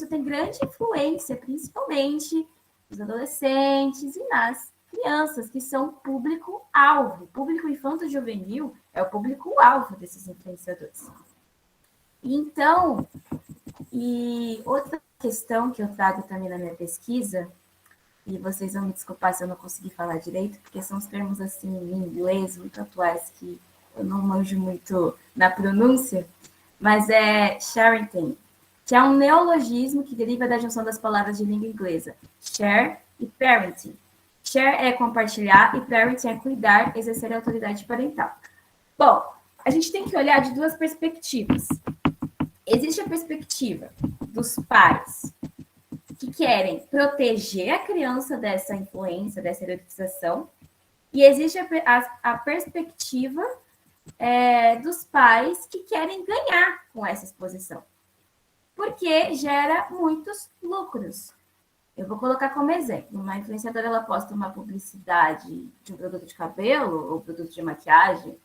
tem grande influência, principalmente nos adolescentes e nas crianças, que são público-alvo. O público infanto-juvenil é o público-alvo desses influenciadores. Então, e outra questão que eu trago também na minha pesquisa, e vocês vão me desculpar se eu não conseguir falar direito, porque são os termos assim em inglês muito atuais que eu não manjo muito na pronúncia, mas é sharing, que é um neologismo que deriva da junção das palavras de língua inglesa, share e parenting. Share é compartilhar e parenting é cuidar, exercer a autoridade parental. Bom, a gente tem que olhar de duas perspectivas. Existe a perspectiva dos pais que querem proteger a criança dessa influência, dessa erotização, e existe a perspectiva dos pais que querem ganhar com essa exposição, porque gera muitos lucros. Eu vou colocar como exemplo, uma influenciadora, ela posta uma publicidade de um produto de cabelo ou produto de maquiagem,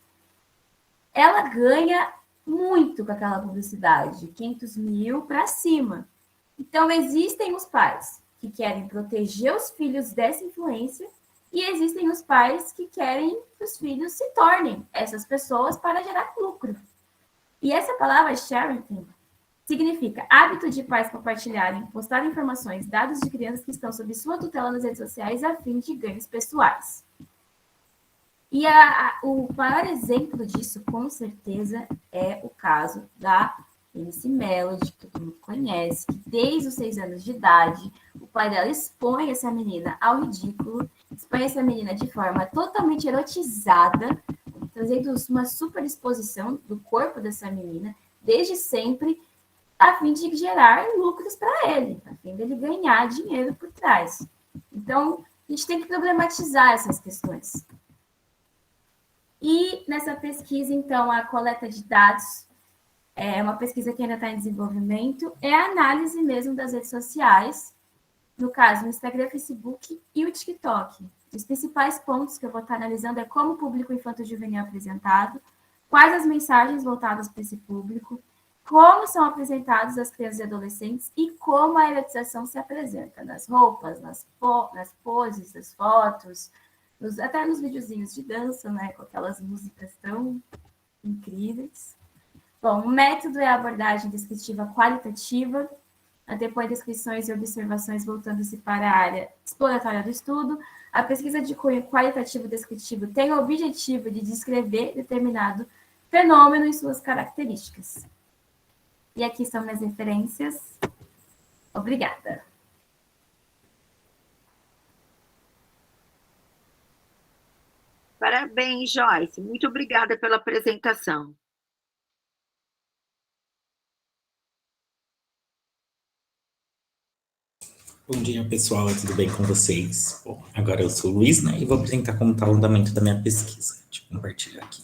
ela ganha muito com aquela publicidade, 500 mil para cima. Então, existem os pais que querem proteger os filhos dessa influência e existem os pais que querem que os filhos se tornem essas pessoas para gerar lucro. E essa palavra sharing significa hábito de pais compartilharem, postar informações, dados de crianças que estão sob sua tutela nas redes sociais a fim de ganhos pessoais. E o maior exemplo disso, com certeza, é o caso da MC Melody, que todo mundo conhece, que desde os 6 anos de idade, o pai dela expõe essa menina ao ridículo, expõe essa menina de forma totalmente erotizada, trazendo uma super exposição do corpo dessa menina, desde sempre, a fim de gerar lucros para ele, a fim dele ganhar dinheiro por trás. Então, a gente tem que problematizar essas questões. E nessa pesquisa, então, a coleta de dados é uma pesquisa que ainda está em desenvolvimento, é a análise mesmo das redes sociais, no caso, o Instagram, Facebook e o TikTok. Os principais pontos que eu vou estar analisando é como o público infanto-juvenil é apresentado, quais as mensagens voltadas para esse público, como são apresentados as crianças e adolescentes e como a erotização se apresenta nas roupas, nas poses, nas fotos, até nos videozinhos de dança, né, com aquelas músicas tão incríveis. Bom, o método é a abordagem descritiva qualitativa, depois descrições e observações voltando-se para a área exploratória do estudo. A pesquisa de cunho qualitativo descritivo tem o objetivo de descrever determinado fenômeno e suas características. E aqui são minhas referências. Obrigada. Parabéns, Joyce. Muito obrigada pela apresentação. Bom dia, pessoal. Tudo bem com vocês? Bom, agora eu sou o Luiz, né? E vou apresentar como está o andamento da minha pesquisa. Deixa eu compartilhar aqui.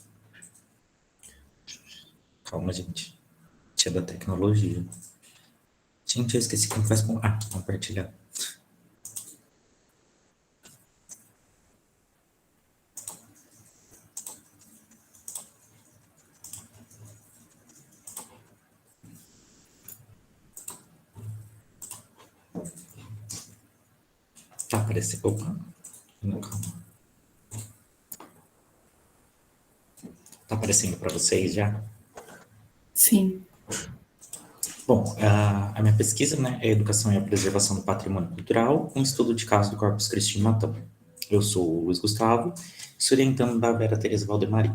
Calma, gente. Tia da tecnologia. Gente, eu esqueci como faz... Aqui, compartilhar. Tá aparecendo. Opa. Não, calma. Tá aparecendo para vocês já? Sim. Bom, a minha pesquisa, né, é Educação e a Preservação do Patrimônio Cultural, um estudo de caso do Corpus Christi de Matão. Eu sou o Luiz Gustavo, sou orientando da Vera Tereza Valdemari.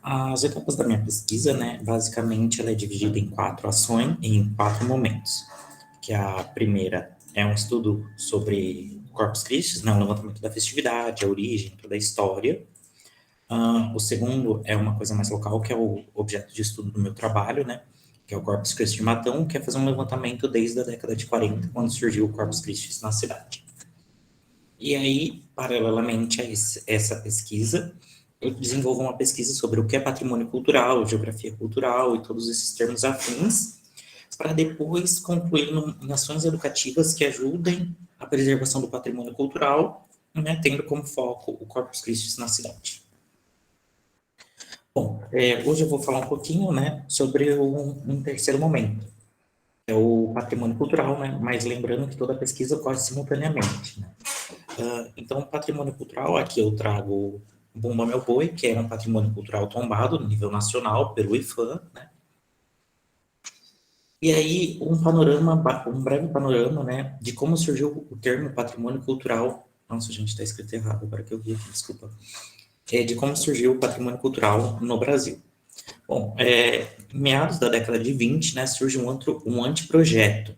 As etapas da minha pesquisa, né, basicamente ela é dividida em 4 ações, em 4 momentos. Que a primeira é um estudo sobre o Corpus Christi, né, o levantamento da festividade, a origem, toda a história. O segundo é uma coisa mais local, que é o objeto de estudo do meu trabalho, né, que é o Corpus Christi de Matão, que é fazer um levantamento desde a década de 40, quando surgiu o Corpus Christi na cidade. E aí, paralelamente a essa pesquisa, eu desenvolvo uma pesquisa sobre o que é patrimônio cultural, geografia cultural e todos esses termos afins, para depois concluir em ações educativas que ajudem a preservação do patrimônio cultural, né, tendo como foco o Corpus Christi na cidade. Bom, hoje eu vou falar um pouquinho, né, sobre um terceiro momento, que é o patrimônio cultural, né, mas lembrando que toda a pesquisa ocorre simultaneamente, né. Então, o patrimônio cultural, aqui eu trago Bumba Meu Boi, que é um patrimônio cultural tombado no nível nacional pelo IPHAN, né. E aí, um breve panorama, né, de como surgiu o termo patrimônio cultural. Nossa, gente, está escrito errado, agora que eu vi aqui, desculpa. De como surgiu o patrimônio cultural no Brasil. Bom, em meados da década de 20, né, surge um anteprojeto.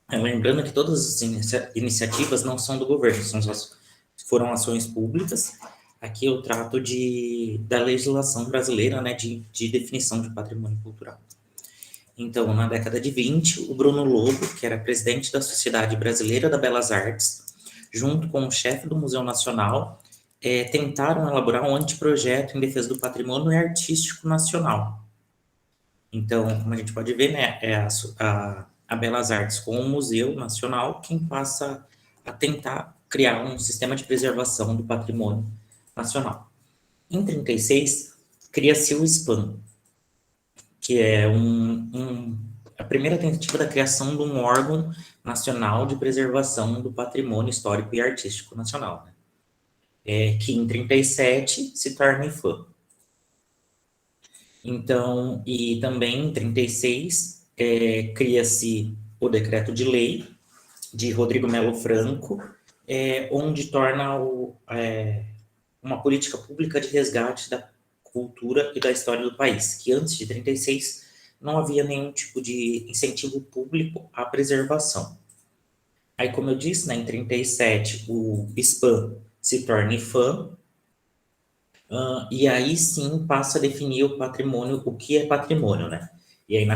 Lembrando que todas as iniciativas não são do governo, foram ações públicas. Aqui eu trato da legislação brasileira, né, de definição de patrimônio cultural. Então, na década de 20, o Bruno Lobo, que era presidente da Sociedade Brasileira das Belas Artes, junto com o chefe do Museu Nacional, tentaram elaborar um anteprojeto em defesa do patrimônio artístico nacional. Então, como a gente pode ver, né, a Belas Artes com o Museu Nacional quem passa a tentar criar um sistema de preservação do patrimônio nacional. Em 36, cria-se o SPAN, que é a primeira tentativa da criação de um órgão nacional de preservação do patrimônio histórico e artístico nacional, né? Que em 37 se torna IPHAN. Então, e também em 36 cria-se o decreto de lei de Rodrigo Melo Franco, onde torna uma política pública de resgate da cultura e da história do país, que antes de 36 não havia nenhum tipo de incentivo público à preservação. Aí, como eu disse, né, em 37, o ISPAM se torna IFAM, e aí sim passa a definir o patrimônio, o que é patrimônio, né? E aí,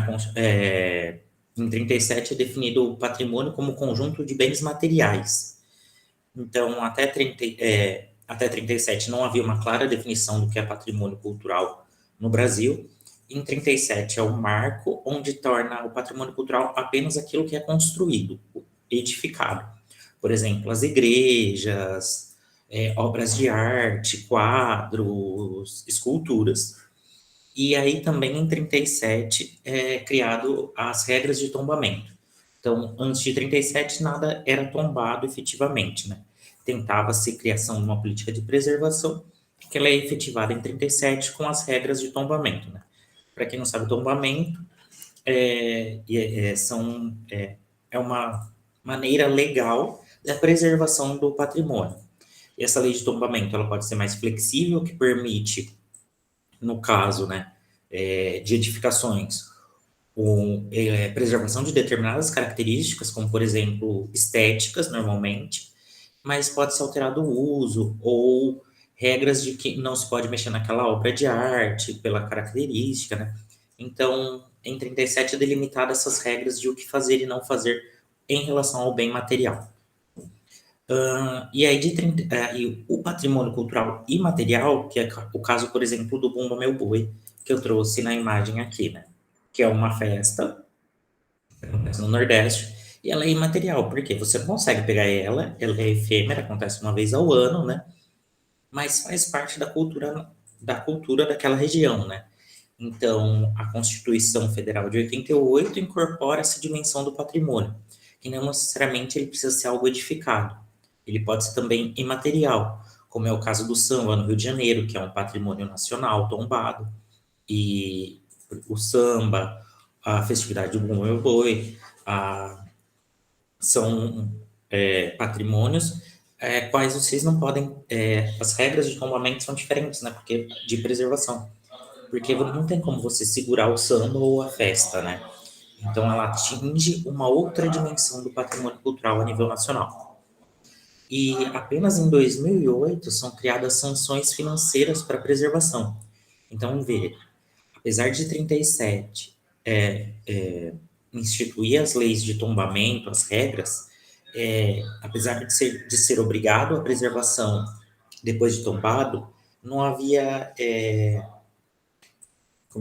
em 37 é definido o patrimônio como conjunto de bens materiais. Então, até 37 não havia uma clara definição do que é patrimônio cultural no Brasil. Em 37 é o marco onde torna o patrimônio cultural apenas aquilo que é construído, edificado. Por exemplo, as igrejas, obras de arte, quadros, esculturas. E aí também em 37 é criado as regras de tombamento. Então, antes de 37, nada era tombado efetivamente, né? Tentava-se criação de uma política de preservação, que ela é efetivada em 37 com as regras de tombamento, né? Para quem não sabe, tombamento é uma maneira legal da preservação do patrimônio. E essa lei de tombamento, ela pode ser mais flexível, que permite, no caso, né, de edificações, preservação de determinadas características, como, por exemplo, estéticas, normalmente, mas pode ser alterado o uso, ou regras de que não se pode mexer naquela obra de arte, pela característica, né? Então, em 37 é delimitada essas regras de o que fazer e não fazer em relação ao bem material. E aí, e o patrimônio cultural imaterial, que é o caso, por exemplo, do Bumba Meu Boi, que eu trouxe na imagem aqui, né? Que é uma festa que acontece no Nordeste, e ela é imaterial, porque você não consegue pegar ela é efêmera, acontece uma vez ao ano, né? Mas faz parte da cultura daquela região, né? Então, a Constituição Federal de 88 incorpora essa dimensão do patrimônio, que não necessariamente ele precisa ser algo edificado. Ele pode ser também imaterial, como é o caso do samba no Rio de Janeiro, que é um patrimônio nacional tombado, e o samba, a festividade do Bumba Meu Boi, são patrimônios quais vocês não podem, as regras de tombamento são diferentes, né, porque de preservação, porque não tem como você segurar o samba ou a festa, né, então ela atinge uma outra dimensão do patrimônio cultural a nível nacional. E apenas em 2008 são criadas sanções financeiras para preservação. Então, veja, apesar de 37 instituir as leis de tombamento, as regras, apesar de ser obrigado à preservação depois de tombado, não havia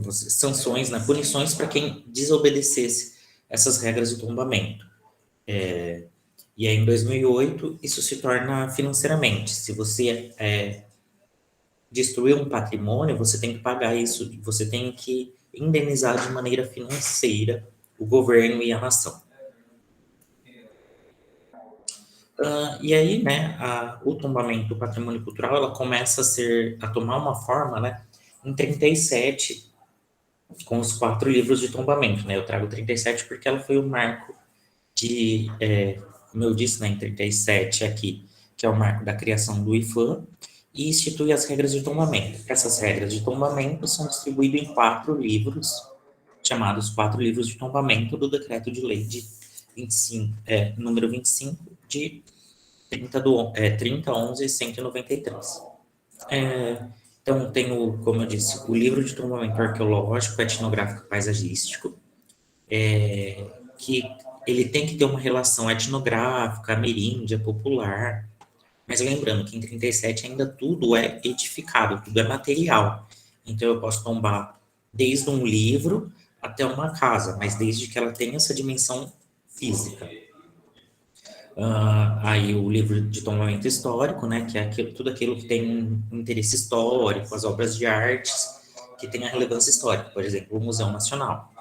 sanções, né, punições para quem desobedecesse essas regras de tombamento. E aí, em 2008, isso se torna financeiramente. Se você destruir um patrimônio, você tem que pagar isso, você tem que indenizar de maneira financeira o governo e a nação. E aí, né, o tombamento do patrimônio cultural, ela começa a tomar uma forma, né, em 37, com os 4 livros de tombamento, né, eu trago 37 porque ela foi o marco como eu disse, né, em 37 aqui, que é o marco da criação do IFAM, e institui as regras de tombamento. Essas regras de tombamento são distribuídas em 4 livros, chamados 4 livros de tombamento do Decreto de Lei de 25, número 25, de 30/11/193. Então, tem, como eu disse, o livro de tombamento arqueológico, etnográfico e paisagístico, que ele tem que ter uma relação etnográfica, ameríndia, popular, mas lembrando que em 37 ainda tudo é edificado, tudo é material. Então, eu posso tombar desde um livro até uma casa, mas desde que ela tenha essa dimensão física. Aí o livro de tombamento histórico, né, que é tudo aquilo que tem um interesse histórico, as obras de artes que têm a relevância histórica, por exemplo, o Museu Nacional.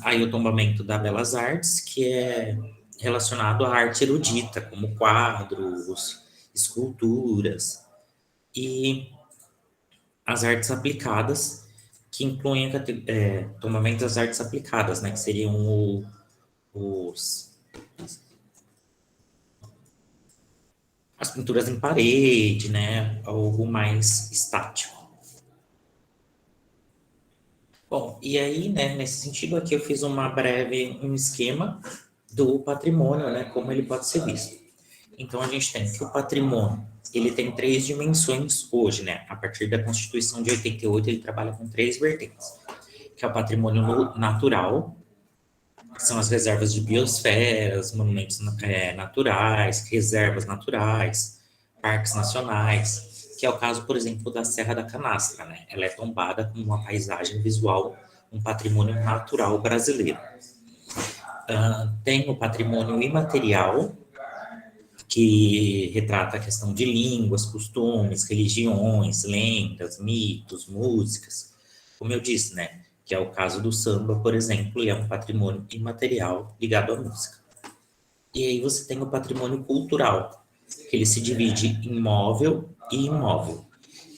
Aí o tombamento da Belas Artes, que é relacionado à arte erudita, como quadros, esculturas, e as artes aplicadas, que incluem tombamento das artes aplicadas, né, que seriam as pinturas em parede, né, algo mais estático. Bom, e aí, né, nesse sentido aqui eu fiz um esquema do patrimônio, né, como ele pode ser visto. Então, a gente tem que o patrimônio, ele tem 3 dimensões hoje, né, a partir da Constituição de 88, ele trabalha com 3 vertentes, que é o patrimônio natural, que são as reservas de biosferas, monumentos naturais, reservas naturais, parques nacionais, que é o caso, por exemplo, da Serra da Canastra, né? Ela é tombada como uma paisagem visual, um patrimônio natural brasileiro. Tem o patrimônio imaterial, que retrata a questão de línguas, costumes, religiões, lendas, mitos, músicas. Como eu disse, né? Que é o caso do samba, por exemplo, e é um patrimônio imaterial ligado à música. E aí você tem o patrimônio cultural, que ele se divide em móvel e imóvel.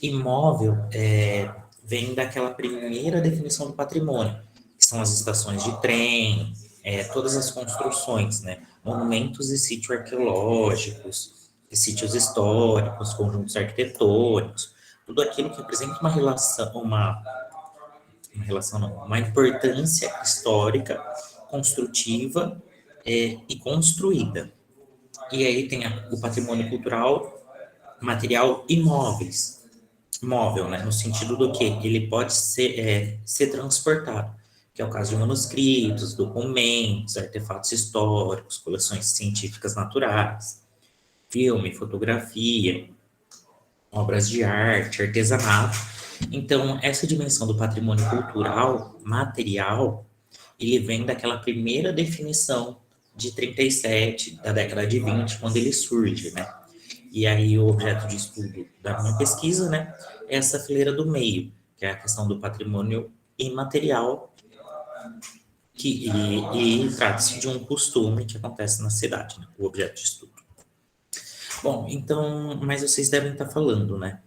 Imóvel vem daquela primeira definição do patrimônio, que são as estações de trem, todas as construções, né? Monumentos e sítios arqueológicos, e sítios históricos, conjuntos arquitetônicos, tudo aquilo que apresenta uma importância histórica, construtiva e construída. E aí tem o patrimônio cultural, material e móveis. Móvel, né, no sentido do que ele pode ser transportado, que é o caso de manuscritos, documentos, artefatos históricos, coleções científicas naturais, filme, fotografia, obras de arte, artesanato. Então, essa dimensão do patrimônio cultural, material, ele vem daquela primeira definição de 37, da década de 20, quando ele surge, né? E aí o objeto de estudo da minha pesquisa, né, é essa fileira do meio, que é a questão do patrimônio imaterial, e trata-se de um costume que acontece na cidade, né, o objeto de estudo. Bom, então, mas vocês devem estar falando, né,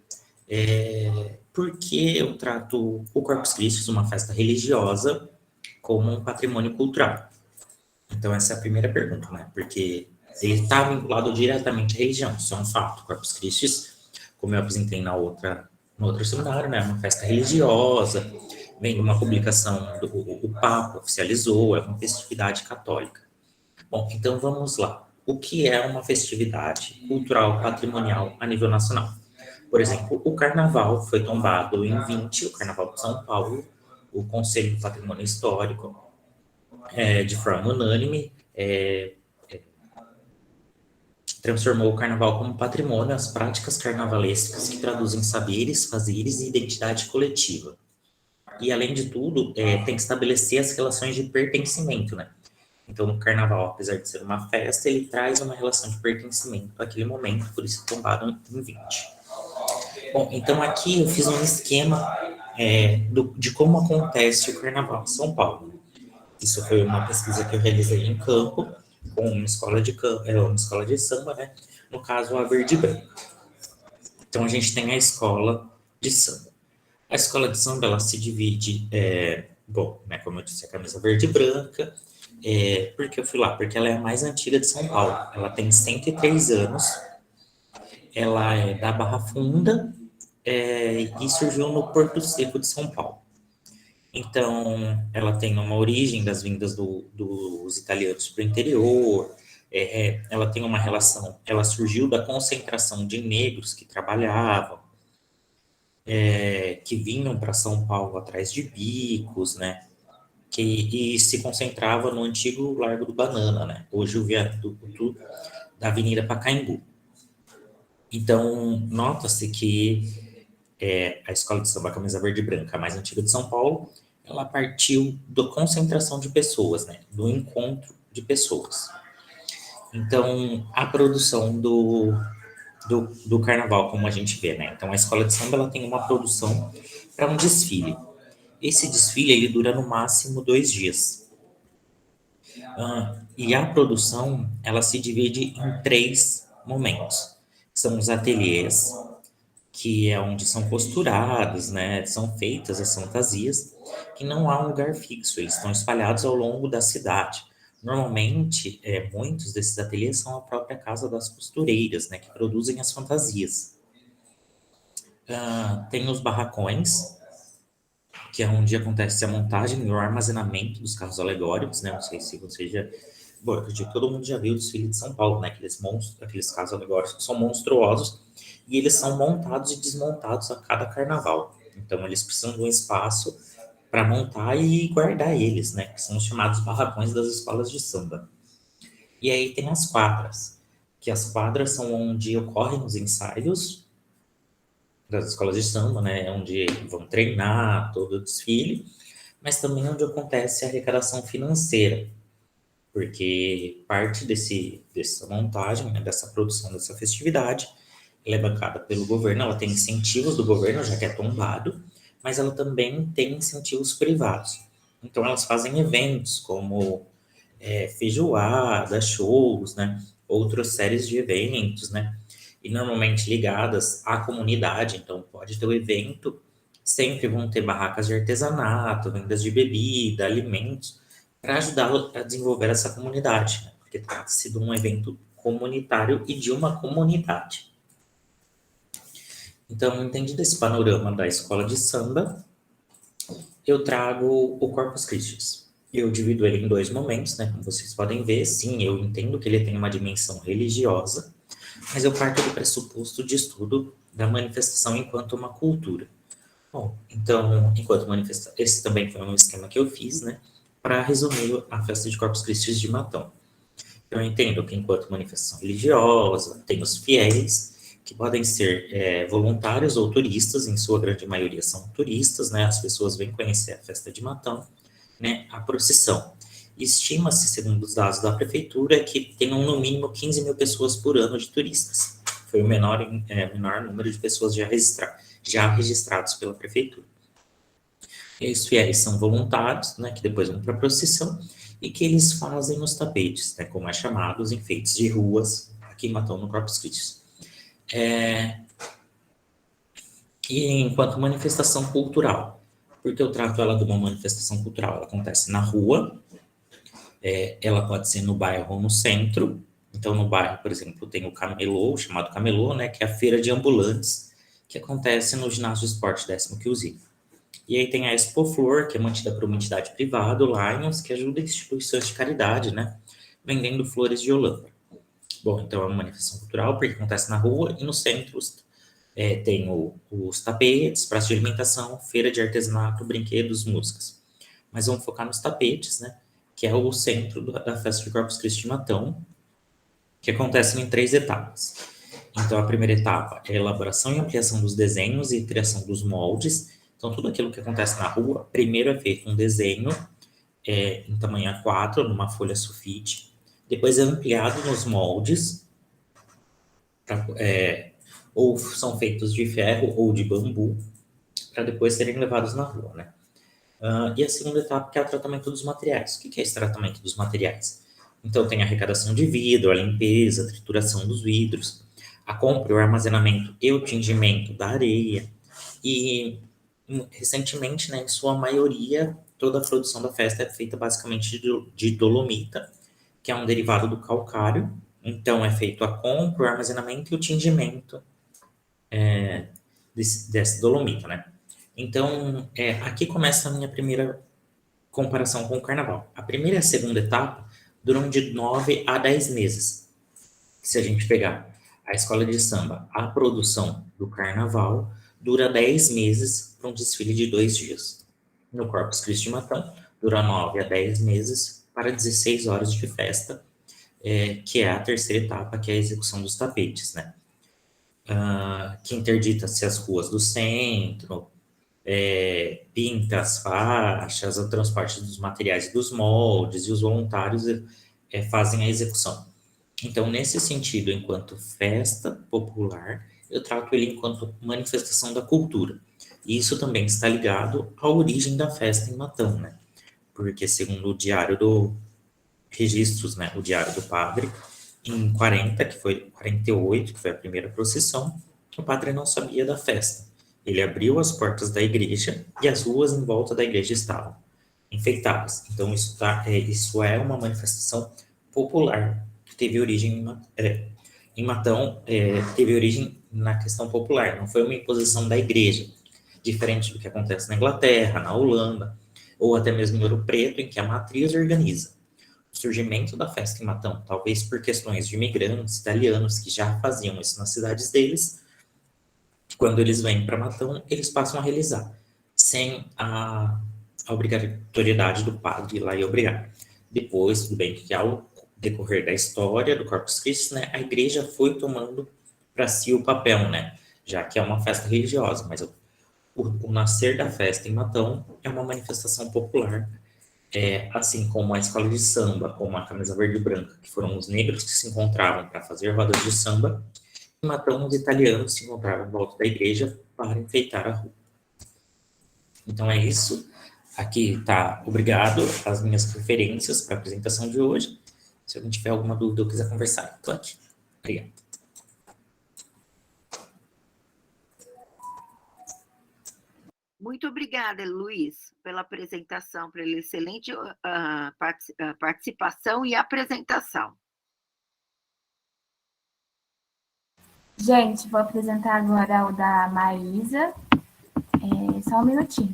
por que eu trato o Corpus Christi, uma festa religiosa, como um patrimônio cultural? Então, essa é a primeira pergunta, né? Porque ele está vinculado diretamente à religião, isso é um fato. Corpus Christi, como eu apresentei no outro seminário, né? É uma festa religiosa, vem de uma publicação o Papa oficializou, é uma festividade católica. Bom, então vamos lá. O que é uma festividade cultural patrimonial a nível nacional? Por exemplo, o Carnaval foi tombado em 20, o Carnaval de São Paulo, o Conselho do Patrimônio Histórico, de forma unânime, transformou o Carnaval como patrimônio as práticas carnavalescas que traduzem saberes, fazeres e identidade coletiva. E, além de tudo, tem que estabelecer as relações de pertencimento, né? Então, o Carnaval, apesar de ser uma festa, ele traz uma relação de pertencimento àquele momento, por isso tombado em 20. Bom, então aqui eu fiz um esquema de como acontece o Carnaval em São Paulo. Isso foi uma pesquisa que eu realizei em campo, com uma escola de samba, né? No caso, a Verde Branca. Então, a gente tem a escola de samba. A escola de samba, ela se divide, né, como eu disse, a camisa verde e branca. Por que eu fui lá? Porque ela é a mais antiga de São Paulo. Ela tem 103 anos. Ela é da Barra Funda e surgiu no Porto Seco de São Paulo. Então, ela tem uma origem das vindas dos italianos para o interior, ela tem uma relação, ela surgiu da concentração de negros que trabalhavam, que vinham para São Paulo atrás de bicos, né, e se concentrava no antigo Largo do Banana, né, hoje o viaduto da Avenida Pacaembu. Então, nota-se que a Escola de Samba Camisa Verde e Branca, a mais antiga de São Paulo, ela partiu da concentração de pessoas, né? Do encontro de pessoas. Então, a produção do carnaval, como a gente vê, né? Então, a escola de samba, ela tem uma produção para um desfile. Esse desfile, ele dura no máximo 2 dias. E a produção, ela se divide em 3 momentos. São os ateliês, que é onde são costurados, né? São feitas as fantasias, que não há um lugar fixo, eles estão espalhados ao longo da cidade, Normalmente, muitos desses ateliês são a própria casa das costureiras, né, que produzem as fantasias. Tem os barracões, que é onde acontece a montagem e o armazenamento dos carros alegóricos, né? Não sei se você já... Bom, eu acredito que todo mundo já viu o desfile de São Paulo, né? Aqueles carros alegóricos que são monstruosos e eles são montados e desmontados a cada carnaval. Então, eles precisam de um espaço para montar e guardar eles, né? Que são os chamados barracões das escolas de samba. E aí tem as quadras, que as quadras são onde ocorrem os ensaios das escolas de samba, né? Onde vão treinar todo o desfile, mas também onde acontece a arrecadação financeira, porque parte dessa montagem, né, dessa produção, dessa festividade, ela é bancada pelo governo, ela tem incentivos do governo, já que é tombado, mas ela também tem incentivos privados. Então, elas fazem eventos como feijoada, shows, né? Outras séries de eventos, né? E normalmente ligadas à comunidade, então pode ter o evento, sempre vão ter barracas de artesanato, vendas de bebida, alimentos, para ajudar a desenvolver essa comunidade, né? Porque trata-se de um evento comunitário e de uma comunidade. Então, entendido esse panorama da escola de samba, eu trago o Corpus Christi. Eu divido ele em 2 momentos, né? Como vocês podem ver, sim, eu entendo que ele tem uma dimensão religiosa, mas eu parto do pressuposto de estudo da manifestação enquanto uma cultura. Bom, então, enquanto manifestação, esse também foi um esquema que eu fiz, né? Para resumir a festa de Corpus Christi de Matão. Eu entendo que enquanto manifestação religiosa, tem os fiéis, que podem ser voluntários ou turistas, em sua grande maioria são turistas, né? As pessoas vêm conhecer a festa de Matão, né? A procissão. Estima-se, segundo os dados da prefeitura, que tenham no mínimo 15 mil pessoas por ano de turistas. Foi o menor número de pessoas já registrados pela prefeitura. E os fiéis são voluntários, né? Que depois vão para a procissão e que eles fazem os tapetes, né? Como é chamado, os enfeites de ruas aqui em Matão, no Corpus Christi. E enquanto manifestação cultural, porque eu trato ela de uma manifestação cultural, ela acontece na rua, ela pode ser no bairro ou no centro. Então, no bairro, por exemplo, tem o Camelô, chamado Camelô, né, que é a feira de ambulantes, que acontece no ginásio de esporte 10º QZ. E aí tem a Expo Flor, que é mantida por uma entidade privada, o Lions, que ajuda instituições de caridade, né, vendendo flores de Holanda. Bom, então é uma manifestação cultural, porque acontece na rua, e no centro tem os tapetes, praça de alimentação, feira de artesanato, brinquedos, músicas. Mas vamos focar nos tapetes, né? Que é o centro da festa de Corpus Christi de Matão, que acontece em 3 etapas. Então, a primeira etapa é a elaboração e ampliação dos desenhos e criação dos moldes. Então, tudo aquilo que acontece na rua, primeiro é feito um desenho em tamanho A4, numa folha sulfite, depois é ampliado nos moldes, ou são feitos de ferro ou de bambu, para depois serem levados na rua, né? E a segunda etapa, que é o tratamento dos materiais. O que é esse tratamento dos materiais? Então, tem a arrecadação de vidro, a limpeza, a trituração dos vidros, a compra, o armazenamento e o tingimento da areia. E, recentemente, né, em sua maioria, toda a produção da festa é feita basicamente de dolomita, que é um derivado do calcário. Então, é feito a compra, o armazenamento e o tingimento dessa dolomita, né? Então, aqui começa a minha primeira comparação com o carnaval. A primeira e a segunda etapa duram de 9 a 10 meses. Se a gente pegar a escola de samba, a produção do carnaval dura 10 meses para um desfile de 2 dias. No Corpus Christi de Matão, dura 9 a 10 meses para 16 horas de festa, que é a terceira etapa, que é a execução dos tapetes, né? Que interdita-se as ruas do centro, pinta as faixas, o transporte dos materiais e dos moldes, e os voluntários fazem a execução. Então, nesse sentido, enquanto festa popular, eu trato ele enquanto manifestação da cultura. E isso também está ligado à origem da festa em Matão, né? Porque, segundo o Diário do Registros, né, o Diário do Padre, em 48, que foi a primeira procissão, o padre não sabia da festa. Ele abriu as portas da igreja e as ruas em volta da igreja estavam enfeitadas. Então, isso é uma manifestação popular que teve origem em Matão, teve origem na questão popular, não foi uma imposição da igreja, diferente do que acontece na Inglaterra, na Holanda, ou até mesmo em Ouro Preto, em que a matriz organiza. O surgimento da festa em Matão, talvez por questões de imigrantes italianos que já faziam isso nas cidades deles, quando eles vêm para Matão, eles passam a realizar, sem a obrigatoriedade do padre ir lá e obrigar. Depois, tudo bem que ao decorrer da história do Corpus Christi, né, a igreja foi tomando para si o papel, né, já que é uma festa religiosa, mas o nascer da festa em Matão é uma manifestação popular, assim como a escola de samba, como a camisa verde e branca, que foram os negros que se encontravam para fazer rodas de samba, em Matão os italianos se encontravam em volta da igreja para enfeitar a rua. Então é isso. Aqui está, obrigado, as minhas referências para a apresentação de hoje. Se alguém tiver alguma dúvida ou quiser conversar, estou aqui. Obrigado. Muito obrigada, Luiz, pela apresentação, pela excelente participação e apresentação. Gente, vou apresentar agora o da Maísa. Só um minutinho.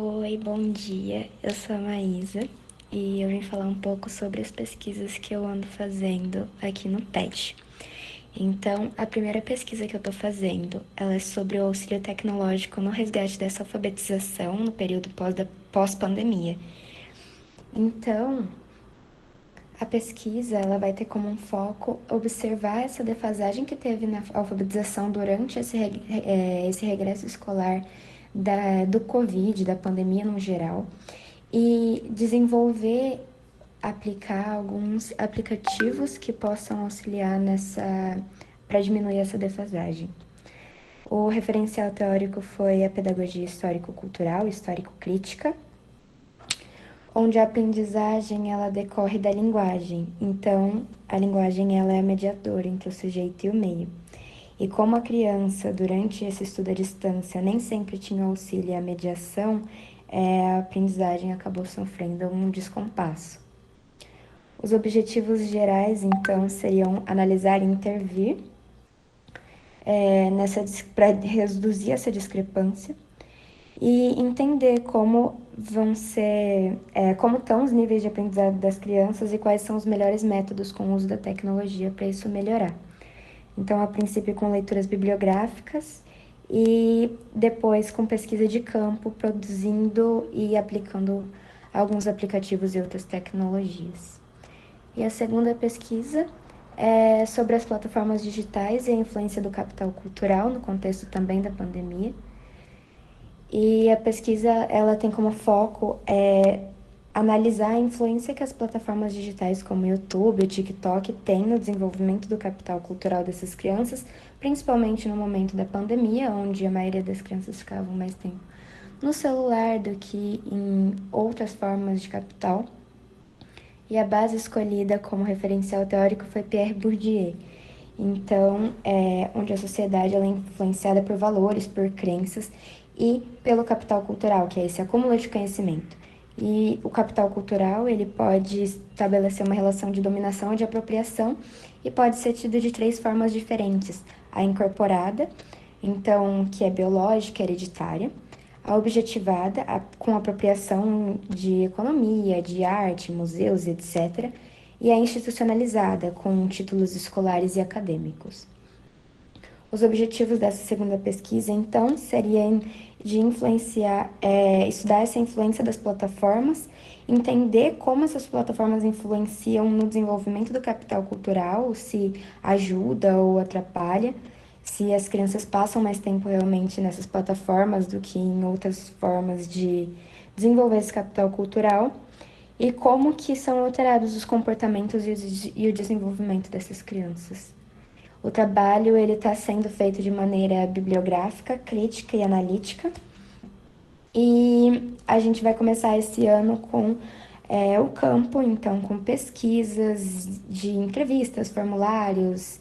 Oi, bom dia. Eu sou a Maísa e eu vim falar um pouco sobre as pesquisas que eu ando fazendo aqui no PET. Então, a primeira pesquisa que eu estou fazendo, ela é sobre o auxílio tecnológico no resgate dessa alfabetização no período pós-pandemia. Então, a pesquisa ela vai ter como um foco observar essa defasagem que teve na alfabetização durante esse regresso escolar do Covid, da pandemia no geral, e aplicar alguns aplicativos que possam auxiliar para diminuir essa defasagem. O referencial teórico foi a pedagogia histórico-cultural, histórico-crítica, onde a aprendizagem ela decorre da linguagem. Então, a linguagem ela é a mediadora entre o sujeito e o meio. E como a criança, durante esse estudo à distância, nem sempre tinha auxílio e a mediação, a aprendizagem acabou sofrendo um descompasso. Os objetivos gerais, então, seriam analisar e intervir para reduzir essa discrepância e entender como estão os níveis de aprendizado das crianças e quais são os melhores métodos com o uso da tecnologia para isso melhorar. Então, a princípio com leituras bibliográficas e depois com pesquisa de campo, produzindo e aplicando alguns aplicativos e outras tecnologias. E a segunda pesquisa é sobre as plataformas digitais e a influência do capital cultural no contexto também da pandemia. E a pesquisa ela tem como foco analisar a influência que as plataformas digitais como o YouTube, o TikTok têm no desenvolvimento do capital cultural dessas crianças, principalmente no momento da pandemia, onde a maioria das crianças ficavam mais tempo no celular do que em outras formas de capital. E a base escolhida como referencial teórico foi Pierre Bourdieu. Então, onde a sociedade ela é influenciada por valores, por crenças e pelo capital cultural, que é esse acúmulo de conhecimento. E o capital cultural, ele pode estabelecer uma relação de dominação e de apropriação e pode ser tido de 3 formas diferentes. A incorporada, então, que é biológica, hereditária. A objetivada, com apropriação de economia, de arte, museus, etc. E a institucionalizada, com títulos escolares e acadêmicos. Os objetivos dessa segunda pesquisa, então, seriam de estudar essa influência das plataformas, entender como essas plataformas influenciam no desenvolvimento do capital cultural, se ajuda ou atrapalha, se as crianças passam mais tempo realmente nessas plataformas do que em outras formas de desenvolver esse capital cultural, e como que são alterados os comportamentos e o desenvolvimento dessas crianças. O trabalho ele está sendo feito de maneira bibliográfica, crítica e analítica, e a gente vai começar esse ano com o campo, então com pesquisas de entrevistas, formulários,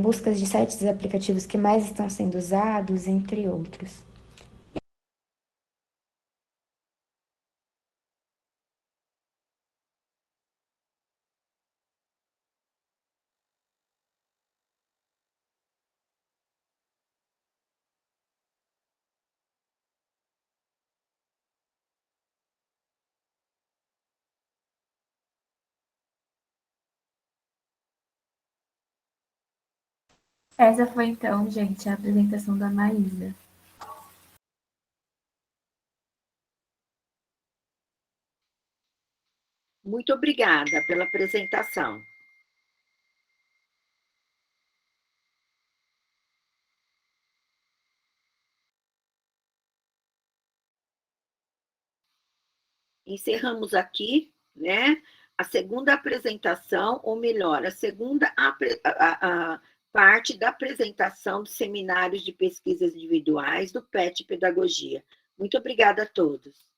buscas de sites e aplicativos que mais estão sendo usados, entre outros. Essa foi, então, gente, a apresentação da Maísa. Muito obrigada pela apresentação. Encerramos aqui, né, a segunda apresentação, ou melhor, a segunda a parte da apresentação dos seminários de pesquisas individuais do PET Pedagogia. Muito obrigada a todos.